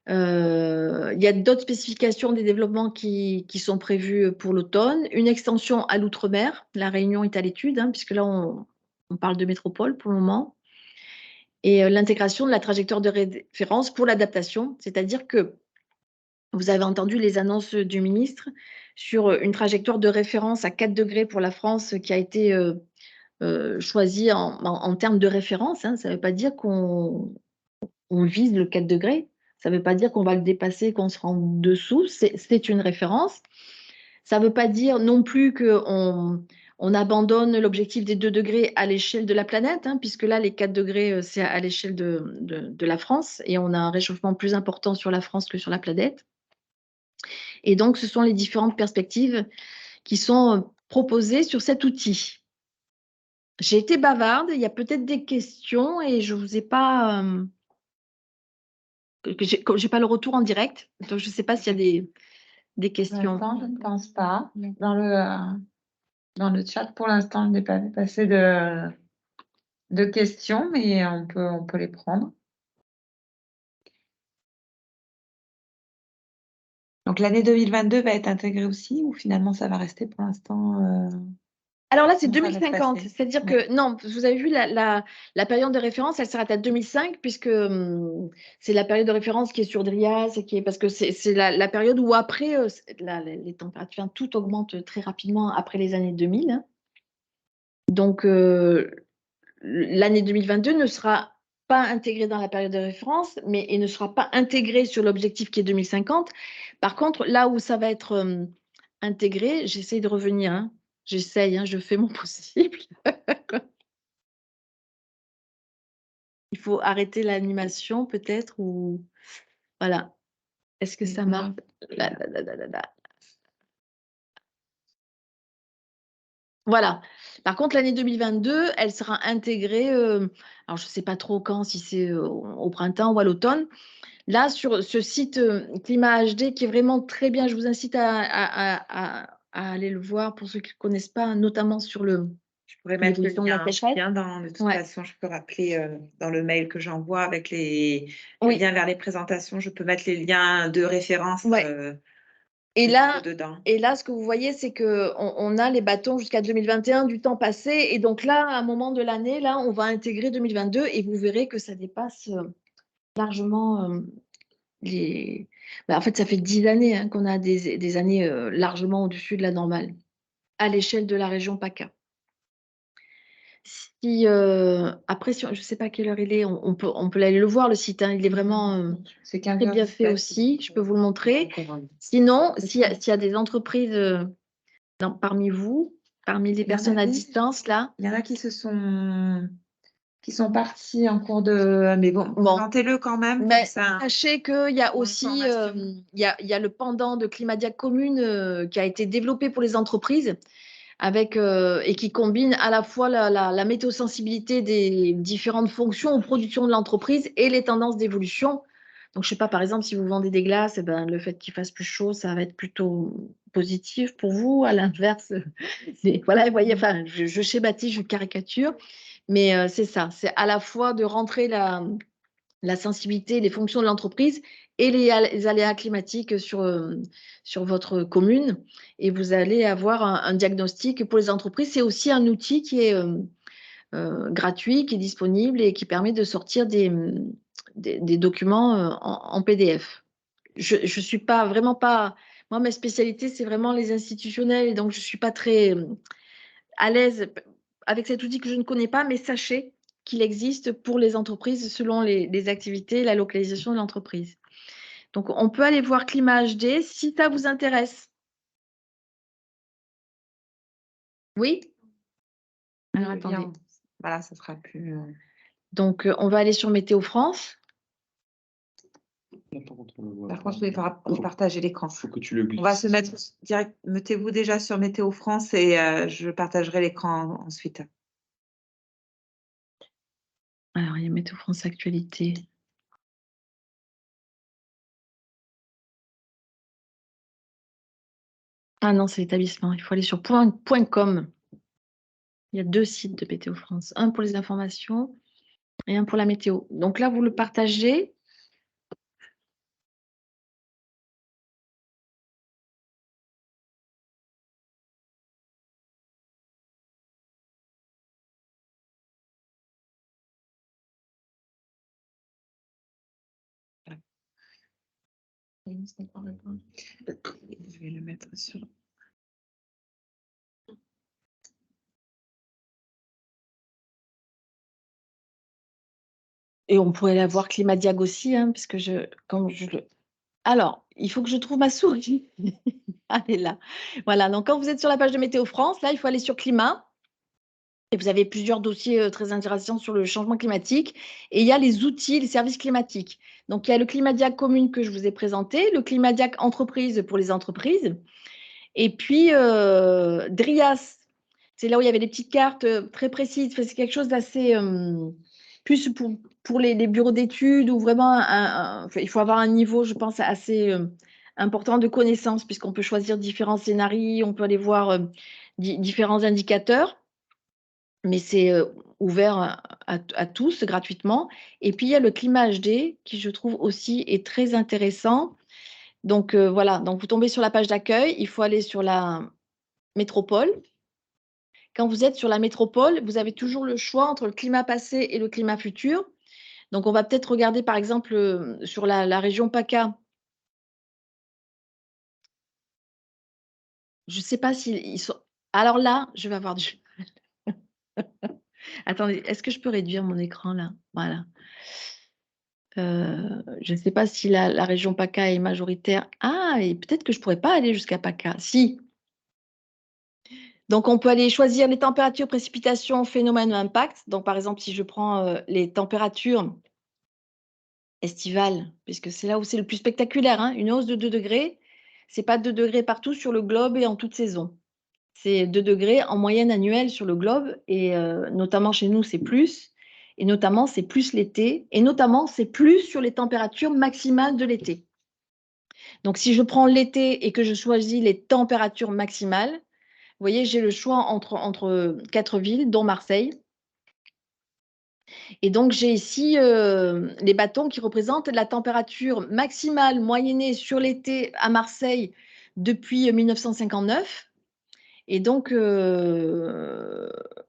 Il y a d'autres spécifications des développements qui sont prévus pour l'automne. Une extension à l'outre-mer. La Réunion est à l'étude, hein, puisque là, on parle de métropole pour le moment. Et l'intégration de la trajectoire de référence pour l'adaptation, c'est-à-dire que vous avez entendu les annonces du ministre sur une trajectoire de référence à 4 degrés pour la France qui a été choisie en termes de référence. Hein. Ça ne veut pas dire qu'on vise le 4 degrés. Ça ne veut pas dire qu'on va le dépasser, qu'on sera en dessous. C'est une référence. Ça ne veut pas dire non plus qu'on abandonne l'objectif des 2 degrés à l'échelle de la planète, hein, puisque là, les 4 degrés, c'est à l'échelle de la France, et on a un réchauffement plus important sur la France que sur la planète. Et donc, ce sont les différentes perspectives qui sont proposées sur cet outil. J'ai été bavarde, il y a peut-être des questions et je ne vous ai pas... j'ai pas le retour en direct, donc je ne sais pas s'il y a des questions. Pour l'instant, je ne pense pas. Dans le chat, pour l'instant, je n'ai pas passé de questions, mais on peut les prendre. Donc l'année 2022 va être intégrée aussi, ou finalement ça va rester pour l'instant Alors là, c'est comment ça va se 2050, passer? c'est-à-dire que non, vous avez vu la période de référence, elle s'arrête à 2005 puisque c'est la période de référence qui est sur Drias et parce que c'est la période où après les températures, tout augmente très rapidement après les années 2000. Hein. Donc l'année 2022 ne sera pas intégrée dans la période de référence, mais et ne sera pas intégrée sur l'objectif qui est 2050. Par contre, là où ça va être intégré, j'essaie de revenir. Hein. J'essaye, hein, je fais mon possible. Il faut arrêter l'animation peut-être ou voilà. Est-ce que ça marche? Voilà. Par contre, l'année 2022, elle sera intégrée. Alors, je ne sais pas trop quand, si c'est au printemps ou à l'automne. Là, sur ce site Climat HD, qui est vraiment très bien, je vous incite à aller le voir pour ceux qui ne connaissent pas, notamment sur le. Je pourrais mettre le l'évolution de la lien, sécheresse. de toute façon, je peux rappeler dans le mail que j'envoie avec les Oui. liens vers les présentations, je peux mettre les liens de référence Et là, dedans. Et là, ce que vous voyez, c'est qu'on a les bâtons jusqu'à 2021 du temps passé. Et donc là, à un moment de l'année, là, on va intégrer 2022 et vous verrez que ça dépasse largement les. En fait, ça fait 10 années hein, qu'on a des années largement au-dessus de la normale à l'échelle de la région PACA. Si, après, je ne sais pas à quelle heure il est, on peut aller le voir, le site. Hein, il est vraiment très bien fait aussi. Je peux vous le montrer. Sinon, s'il y a des entreprises parmi vous, parmi les personnes à distance, là. Il y en a qui sont partis en cours de. Mais bon, présentez-le quand même. Mais sachez qu'il y a aussi il y a le pendant de Climadiac Commune qui a été développé pour les entreprises avec, et qui combine à la fois la météosensibilité des différentes fonctions aux productions de l'entreprise et les tendances d'évolution. Donc, je ne sais pas, par exemple, si vous vendez des glaces, eh ben, le fait qu'il fasse plus chaud, ça va être plutôt positif pour vous. À l'inverse, voilà, vous voyez, enfin, je schématise, je caricature, mais c'est ça, c'est à la fois de rentrer la sensibilité, les fonctions de l'entreprise et les aléas climatiques sur votre commune. Et vous allez avoir un diagnostic pour les entreprises. C'est aussi un outil qui est gratuit, qui est disponible et qui permet de sortir des documents en PDF. Je ne suis pas vraiment pas. Moi, ma spécialité, c'est vraiment les institutionnels. Et donc, je ne suis pas très à l'aise avec cet outil que je ne connais pas, mais sachez qu'il existe pour les entreprises selon les activités, la localisation de l'entreprise. Donc, on peut aller voir Climat HD si ça vous intéresse. Oui? Alors, Oui, attendez. bien. Voilà, ça sera plus. Donc, on va aller sur Météo France. Par contre, il faudra partager l'écran. Faut que tu le glisses. On va se mettre direct. Mettez-vous déjà sur Météo France et je partagerai l'écran ensuite. Alors, il y a Météo France Actualité. Ah non, c'est l'établissement. Il faut aller sur .com. Il y a 2 sites de Météo France. Un pour les informations et un pour la météo. Donc là, vous le partagez. Je vais le mettre sur. Et on pourrait la voir Climadiag aussi, hein, puisque Alors, il faut que je trouve ma souris. Elle est là. Voilà, donc quand vous êtes sur la page de Météo France, là, il faut aller sur Climat. Et vous avez plusieurs dossiers très intéressants sur le changement climatique. Et il y a les outils, les services climatiques. Donc, il y a le Climadiag commune que je vous ai présenté, le Climadiag entreprise pour les entreprises. Et puis, Drias, c'est là où il y avait des petites cartes très précises. C'est quelque chose d'assez plus pour les bureaux d'études ou vraiment, il faut avoir un niveau, je pense, assez important de connaissances puisqu'on peut choisir différents scénarios, on peut aller voir différents indicateurs, mais c'est ouvert à tous gratuitement. Et puis, il y a le Climat HD qui, je trouve aussi, est très intéressant. Donc, voilà, donc vous tombez sur la page d'accueil, il faut aller sur la métropole. Quand vous êtes sur la métropole, vous avez toujours le choix entre le climat passé et le climat futur. Donc, on va peut-être regarder, par exemple, sur la région PACA. Je ne sais pas s'ils sont... Alors là, je vais avoir du... Attendez, est-ce que je peux réduire mon écran là? Voilà. Je ne sais pas si la région PACA est majoritaire. Ah, et peut-être que je ne pourrais pas aller jusqu'à PACA. Si. Donc, on peut aller choisir les températures, précipitations, phénomènes ou impacts. Donc, par exemple, si je prends les températures estivales, puisque c'est là où c'est le plus spectaculaire, hein, une hausse de 2 degrés, ce n'est pas 2 degrés partout sur le globe et en toute saison. C'est 2 degrés en moyenne annuelle sur le globe et notamment chez nous, c'est plus. Et notamment, c'est plus l'été. Et notamment, c'est plus sur les températures maximales de l'été. Donc, si je prends l'été et que je choisis les températures maximales, vous voyez, j'ai le choix entre 4 villes, dont Marseille. Et donc, j'ai ici les bâtons qui représentent la température maximale moyennée sur l'été à Marseille depuis 1959. Et donc,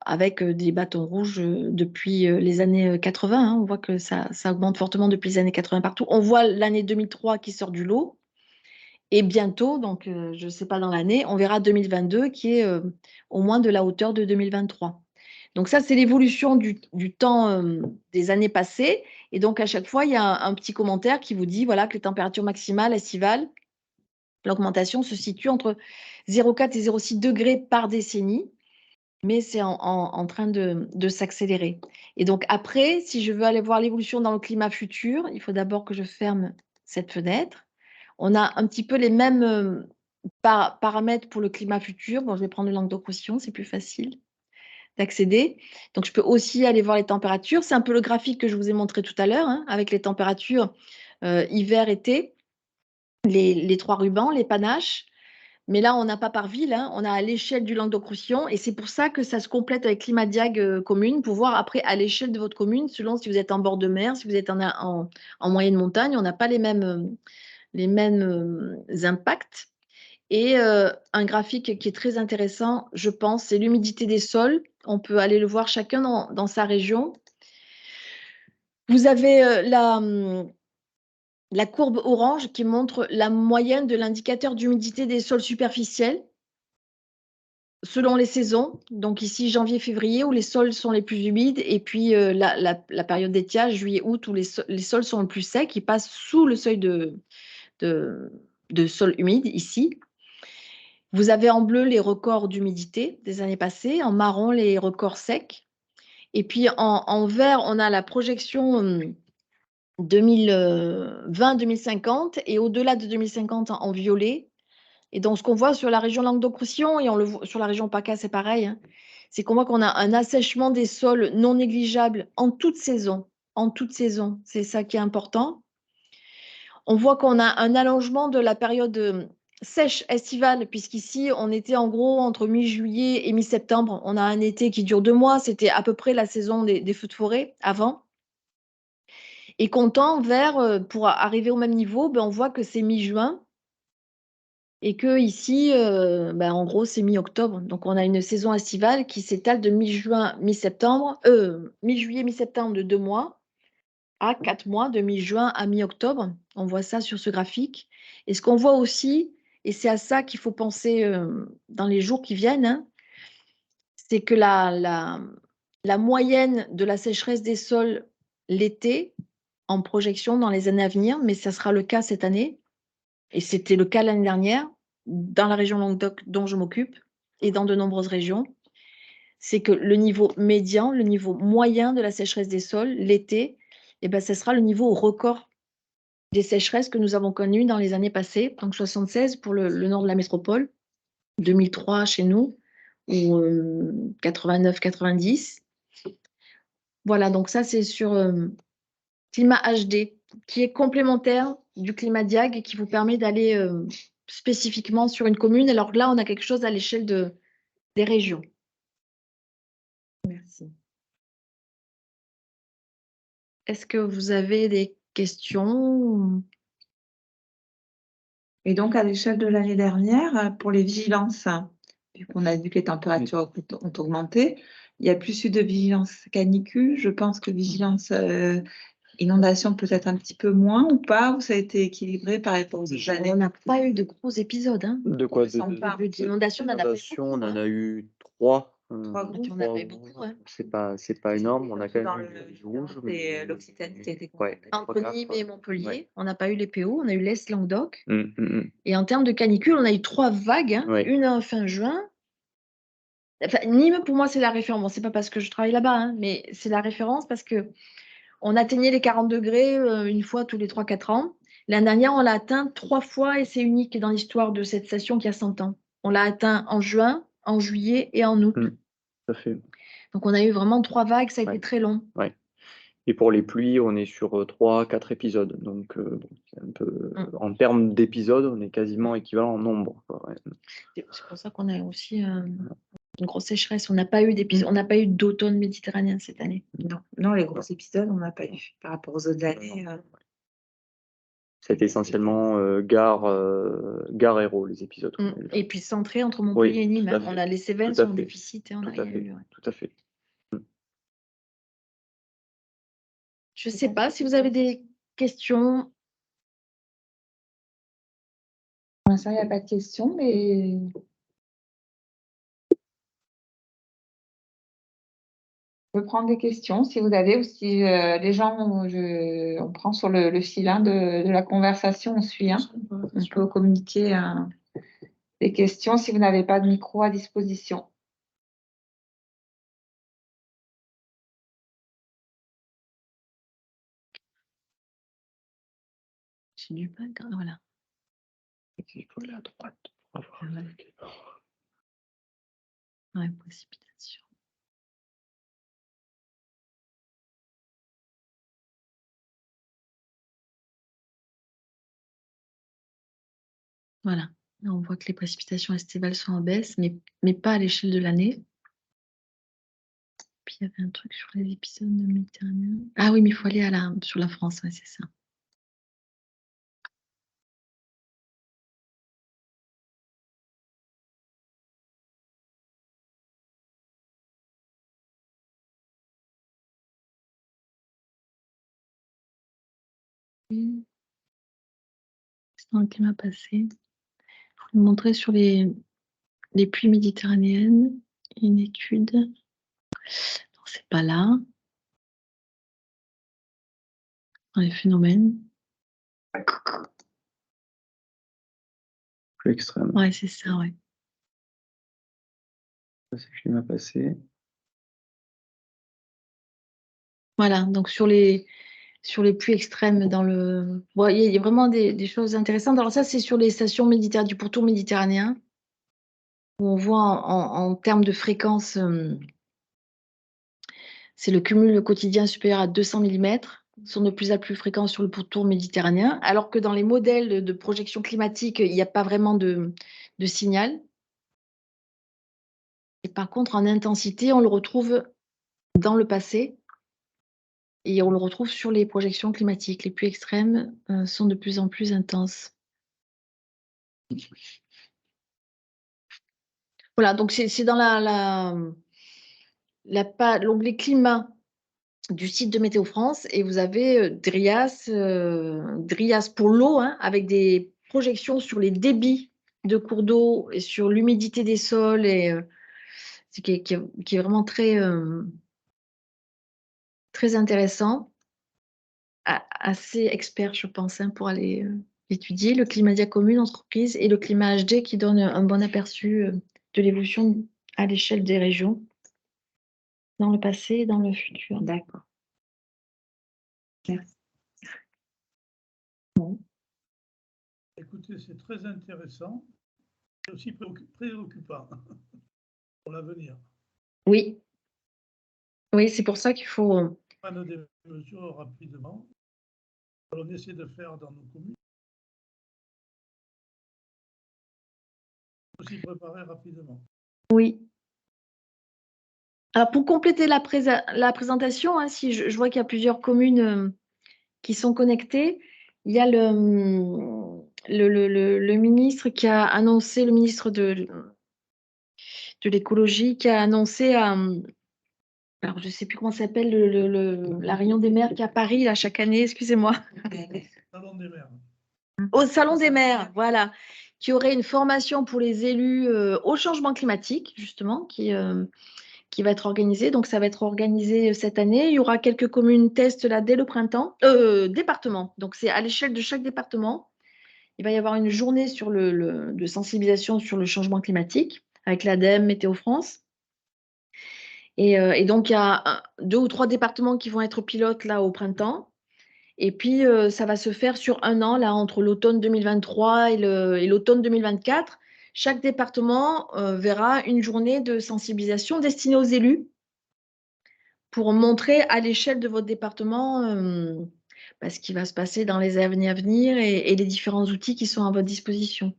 avec des bâtons rouges depuis les années 80, hein, on voit que ça augmente fortement depuis les années 80 partout. On voit l'année 2003 qui sort du lot. Et bientôt, donc je ne sais pas dans l'année, on verra 2022 qui est au moins de la hauteur de 2023. Donc ça, c'est l'évolution du temps des années passées. Et donc, à chaque fois, il y a un petit commentaire qui vous dit voilà, que les températures maximales estivales, l'augmentation se situe entre 0,4 et 0,6 degrés par décennie, mais c'est en train de s'accélérer. Et donc après, si je veux aller voir l'évolution dans le climat futur, il faut d'abord que je ferme cette fenêtre. On a un petit peu les mêmes paramètres pour le climat futur. Bon, je vais prendre le Languedoc-Roussillon, c'est plus facile d'accéder. Donc, je peux aussi aller voir les températures. C'est un peu le graphique que je vous ai montré tout à l'heure, hein, avec les températures hiver-été, les 3 rubans, les panaches. Mais là, on n'a pas par ville, hein, on a à l'échelle du Languedoc-Roussillon. Et c'est pour ça que ça se complète avec Climadiag commune, pour voir après à l'échelle de votre commune, selon si vous êtes en bord de mer, si vous êtes en moyenne montagne, on n'a pas les mêmes impacts. Et un graphique qui est très intéressant, je pense, c'est l'humidité des sols. On peut aller le voir chacun dans sa région. Vous avez la courbe orange qui montre la moyenne de l'indicateur d'humidité des sols superficiels. selon les saisons. Donc ici, janvier, février, où les sols sont les plus humides. Et puis la période d'étiage, juillet, août, où les sols sont le plus secs. Ils passent sous le seuil de sol humide, ici. Vous avez en bleu les records d'humidité des années passées, en marron les records secs. Et puis en vert, on a la projection 2020-2050 et au-delà de 2050 en violet. Et donc, ce qu'on voit sur la région Languedoc-Roussillon et on le voit sur la région PACA, c'est pareil, hein, c'est qu'on voit qu'on a un assèchement des sols non négligeable en toute saison. En toute saison, c'est ça qui est important. On voit qu'on a un allongement de la période sèche estivale, puisqu'ici, on était en gros entre mi-juillet et mi-septembre. On a un été qui dure 2 mois, c'était à peu près la saison des feux de forêt avant. Et qu'on tend vers, pour arriver au même niveau, ben, on voit que c'est mi-juin et que ici, ben, en gros, c'est mi-octobre. Donc, on a une saison estivale qui s'étale de mi-juin, mi-septembre, mi-juillet, mi-septembre de 2 mois à 4 mois, de mi-juin à mi-octobre. On voit ça sur ce graphique. Et ce qu'on voit aussi, et c'est à ça qu'il faut penser dans les jours qui viennent, hein, c'est que la moyenne de la sécheresse des sols l'été, en projection dans les années à venir, mais ça sera le cas cette année, et c'était le cas l'année dernière, dans la région Languedoc dont je m'occupe, et dans de nombreuses régions, c'est que le niveau médian, le niveau moyen de la sécheresse des sols, l'été, eh ben, ce sera le niveau record des sécheresses que nous avons connues dans les années passées, donc 76 pour le nord de la métropole, 2003 chez nous, ou 89-90. Voilà, donc ça c'est sur climat HD, qui est complémentaire du climat Diag et qui vous permet d'aller spécifiquement sur une commune. Alors là, on a quelque chose à l'échelle des régions. Merci. Est-ce que vous avez des questions? Et donc, à l'échelle de l'année dernière, pour les vigilances, vu qu'on a vu que les températures ont augmenté, il y a plus eu de vigilance canicule. Je pense que vigilance inondation peut-être un petit peu moins ou pas, ou ça a été équilibré par rapport aux autres années? On n'a pas eu de gros épisodes. Hein. De quoi? D'inondation, on en a pas eu Inondations, on en beaucoup, a eu 3. Trois gros. On en a eu beaucoup, hein. C'est pas énorme, on a quand Dans même eu du rouge. c'est l'Occitanie qui a été Ouais. Entre Nîmes et Montpellier, Ouais. on n'a pas eu les PO, on a eu l'Est Languedoc. Mm. Et en termes de canicule, on a eu 3 vagues, hein. Ouais. Une en fin juin. Enfin, Nîmes, pour moi, c'est la référence. Bon, c'est pas parce que je travaille là-bas, hein, mais c'est la référence parce que on atteignait les 40 degrés une fois tous les 3-4 ans. L'année dernière, on l'a atteint 3 fois et c'est unique dans l'histoire de cette station qui a 100 ans. On l'a atteint en juin, en juillet et en août. Tout à fait. Donc, on a eu vraiment 3 vagues, ça a été Ouais. très long. Ouais. Et pour les pluies, on est sur 3-4 épisodes. Donc, c'est un peu, en termes d'épisodes, on est quasiment équivalent en nombre, quoi. Ouais. C'est pour ça qu'on a aussi une grosse sécheresse. On n'a pas eu d'épisodes, on n'a pas eu d'automne méditerranéen cette année. Non, les gros épisodes, on n'a pas eu par rapport aux autres années. C'est essentiellement Gare Hérault, les épisodes. Et puis centré entre Montpellier et Nîmes. tout à On fait. a les Cévennes Tout à sont en fait. déficit. Et on Tout a à fait. eu, ouais. Tout à fait. Je ne sais pas si vous avez des questions. Pour l'instant, il n'y a pas de questions, mais je peux prendre des questions si vous avez, ou si les gens, on prend sur le fil hein, de la conversation, on suit. Hein. On peut communiquer des questions si vous n'avez pas de micro à disposition. J'ai du mal, voilà. Il faut aller à droite pour avoir Ouais, précipitation. Voilà. Là, on voit que les précipitations estivales sont en baisse, mais pas à l'échelle de l'année. Puis il y avait un truc sur les épisodes de Méditerranée. Ah oui, mais il faut aller sur la France, ouais, c'est ça. C'est dans le climat passé. Je vais vous montrer sur les les pluies méditerranéennes, une étude. Non, c'est pas là. Dans les phénomènes. Plus extrême. Ouais, c'est ça, ouais. Ça, c'est climat passé. Voilà, donc sur les pluies extrêmes dans le. Bon, il y a vraiment des choses intéressantes. Alors, ça, c'est sur les stations du pourtour méditerranéen, où on voit en termes de fréquence, c'est le cumul quotidien supérieur à 200 mm, sont de plus en plus fréquents sur le pourtour méditerranéen, alors que dans les modèles de projection climatique, il n'y a pas vraiment de signal. Et par contre, en intensité, on le retrouve dans le passé. Et on le retrouve sur les projections climatiques. Les pluies extrêmes sont de plus en plus intenses. Voilà, donc c'est dans l'onglet climat du site de Météo France, et vous avez DRIAS pour l'eau, hein, avec des projections sur les débits de cours d'eau et sur l'humidité des sols, et qui est vraiment très, très intéressant. Assez expert, je pense, hein, pour aller étudier le climat commune entreprise et le climat HD, qui donne un bon aperçu de l'évolution à l'échelle des régions, dans le passé et dans le futur. D'accord. Merci. Écoutez, c'est très intéressant et aussi préoccupant pour l'avenir. Oui, oui, c'est pour ça qu'il faut. Prendre des mesures rapidement. On essaie de faire dans nos communes. Aussi préparer rapidement. Oui. Alors, pour compléter la présentation, hein, si je vois qu'il y a plusieurs communes qui sont connectées, il y a le ministre qui a annoncé, le ministre de l'écologie, qui a annoncé alors je ne sais plus comment ça s'appelle, la réunion des maires qui est à Paris, là, chaque année, excusez-moi. Salon des maires. Au Salon des maires, voilà, qui aurait une formation pour les élus au changement climatique, justement, qui va être organisée. Donc, ça va être organisé cette année. Il y aura quelques communes tests là dès le printemps. Département. Donc, c'est à l'échelle de chaque département. Il va y avoir une journée de sensibilisation sur le changement climatique avec l'ADEME, Météo France. Et donc, il y a 2 ou 3 départements qui vont être pilotes là au printemps. Et puis, ça va se faire sur un an, là, entre l'automne 2023 et l'automne 2024. Chaque département verra une journée de sensibilisation destinée aux élus pour montrer à l'échelle de votre département ce qui va se passer dans les années à venir et les différents outils qui sont à votre disposition.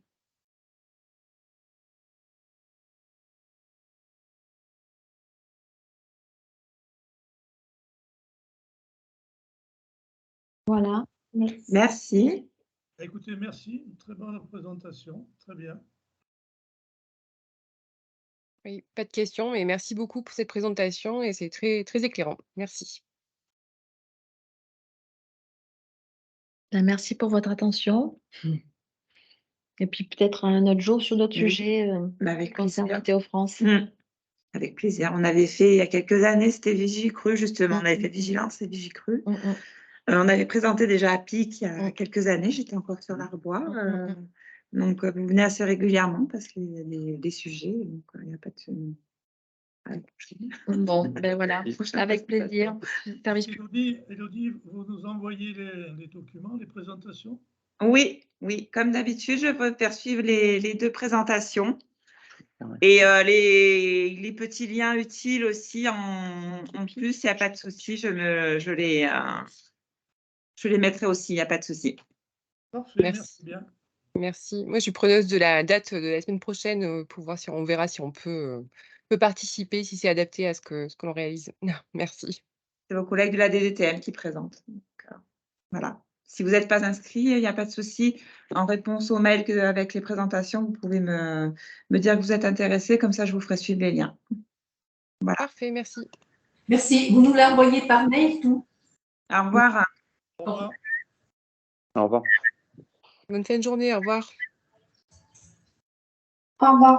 Voilà. Merci. Écoutez, merci. Une très bonne présentation. Très bien. Oui, pas de questions, mais merci beaucoup pour cette présentation et c'est très, très éclairant. Merci. Merci pour votre attention. Et puis peut-être un autre jour sur d'autres Oui. sujets Avec concernant plaisir. Météo France. Avec plaisir. On avait fait il y a quelques années, c'était Vigicru, justement. On avait fait Vigilance et Vigicru. On avait présenté déjà à PIC il y a quelques années. J'étais encore sur l'Arbois. Donc, vous venez assez régulièrement parce qu'il y a des sujets. Donc, il n'y a pas de. Bon, ben voilà, avec plaisir. Élodie, vous nous envoyez les documents, les présentations? Oui, comme d'habitude, je peux faire suivre les 2 présentations. Et les petits liens utiles aussi en plus, il n'y a pas de souci, je les mettrai aussi, il n'y a pas de souci. Parfait, Merci. bien. Merci. Moi, je suis preneuse de la date de la semaine prochaine pour voir si on verra si on peut participer, si c'est adapté à ce que l'on réalise. Merci. C'est vos collègues de la DDTM qui présentent. Donc, voilà. Si vous n'êtes pas inscrit, il n'y a pas de souci. En réponse au mail avec les présentations, vous pouvez me dire que vous êtes intéressé, comme ça je vous ferai suivre les liens. Voilà. Parfait, merci. Merci. Vous nous l'envoyez par mail, tout? Au revoir. Au revoir. Au revoir. Bonne fin de journée, au revoir. Au revoir.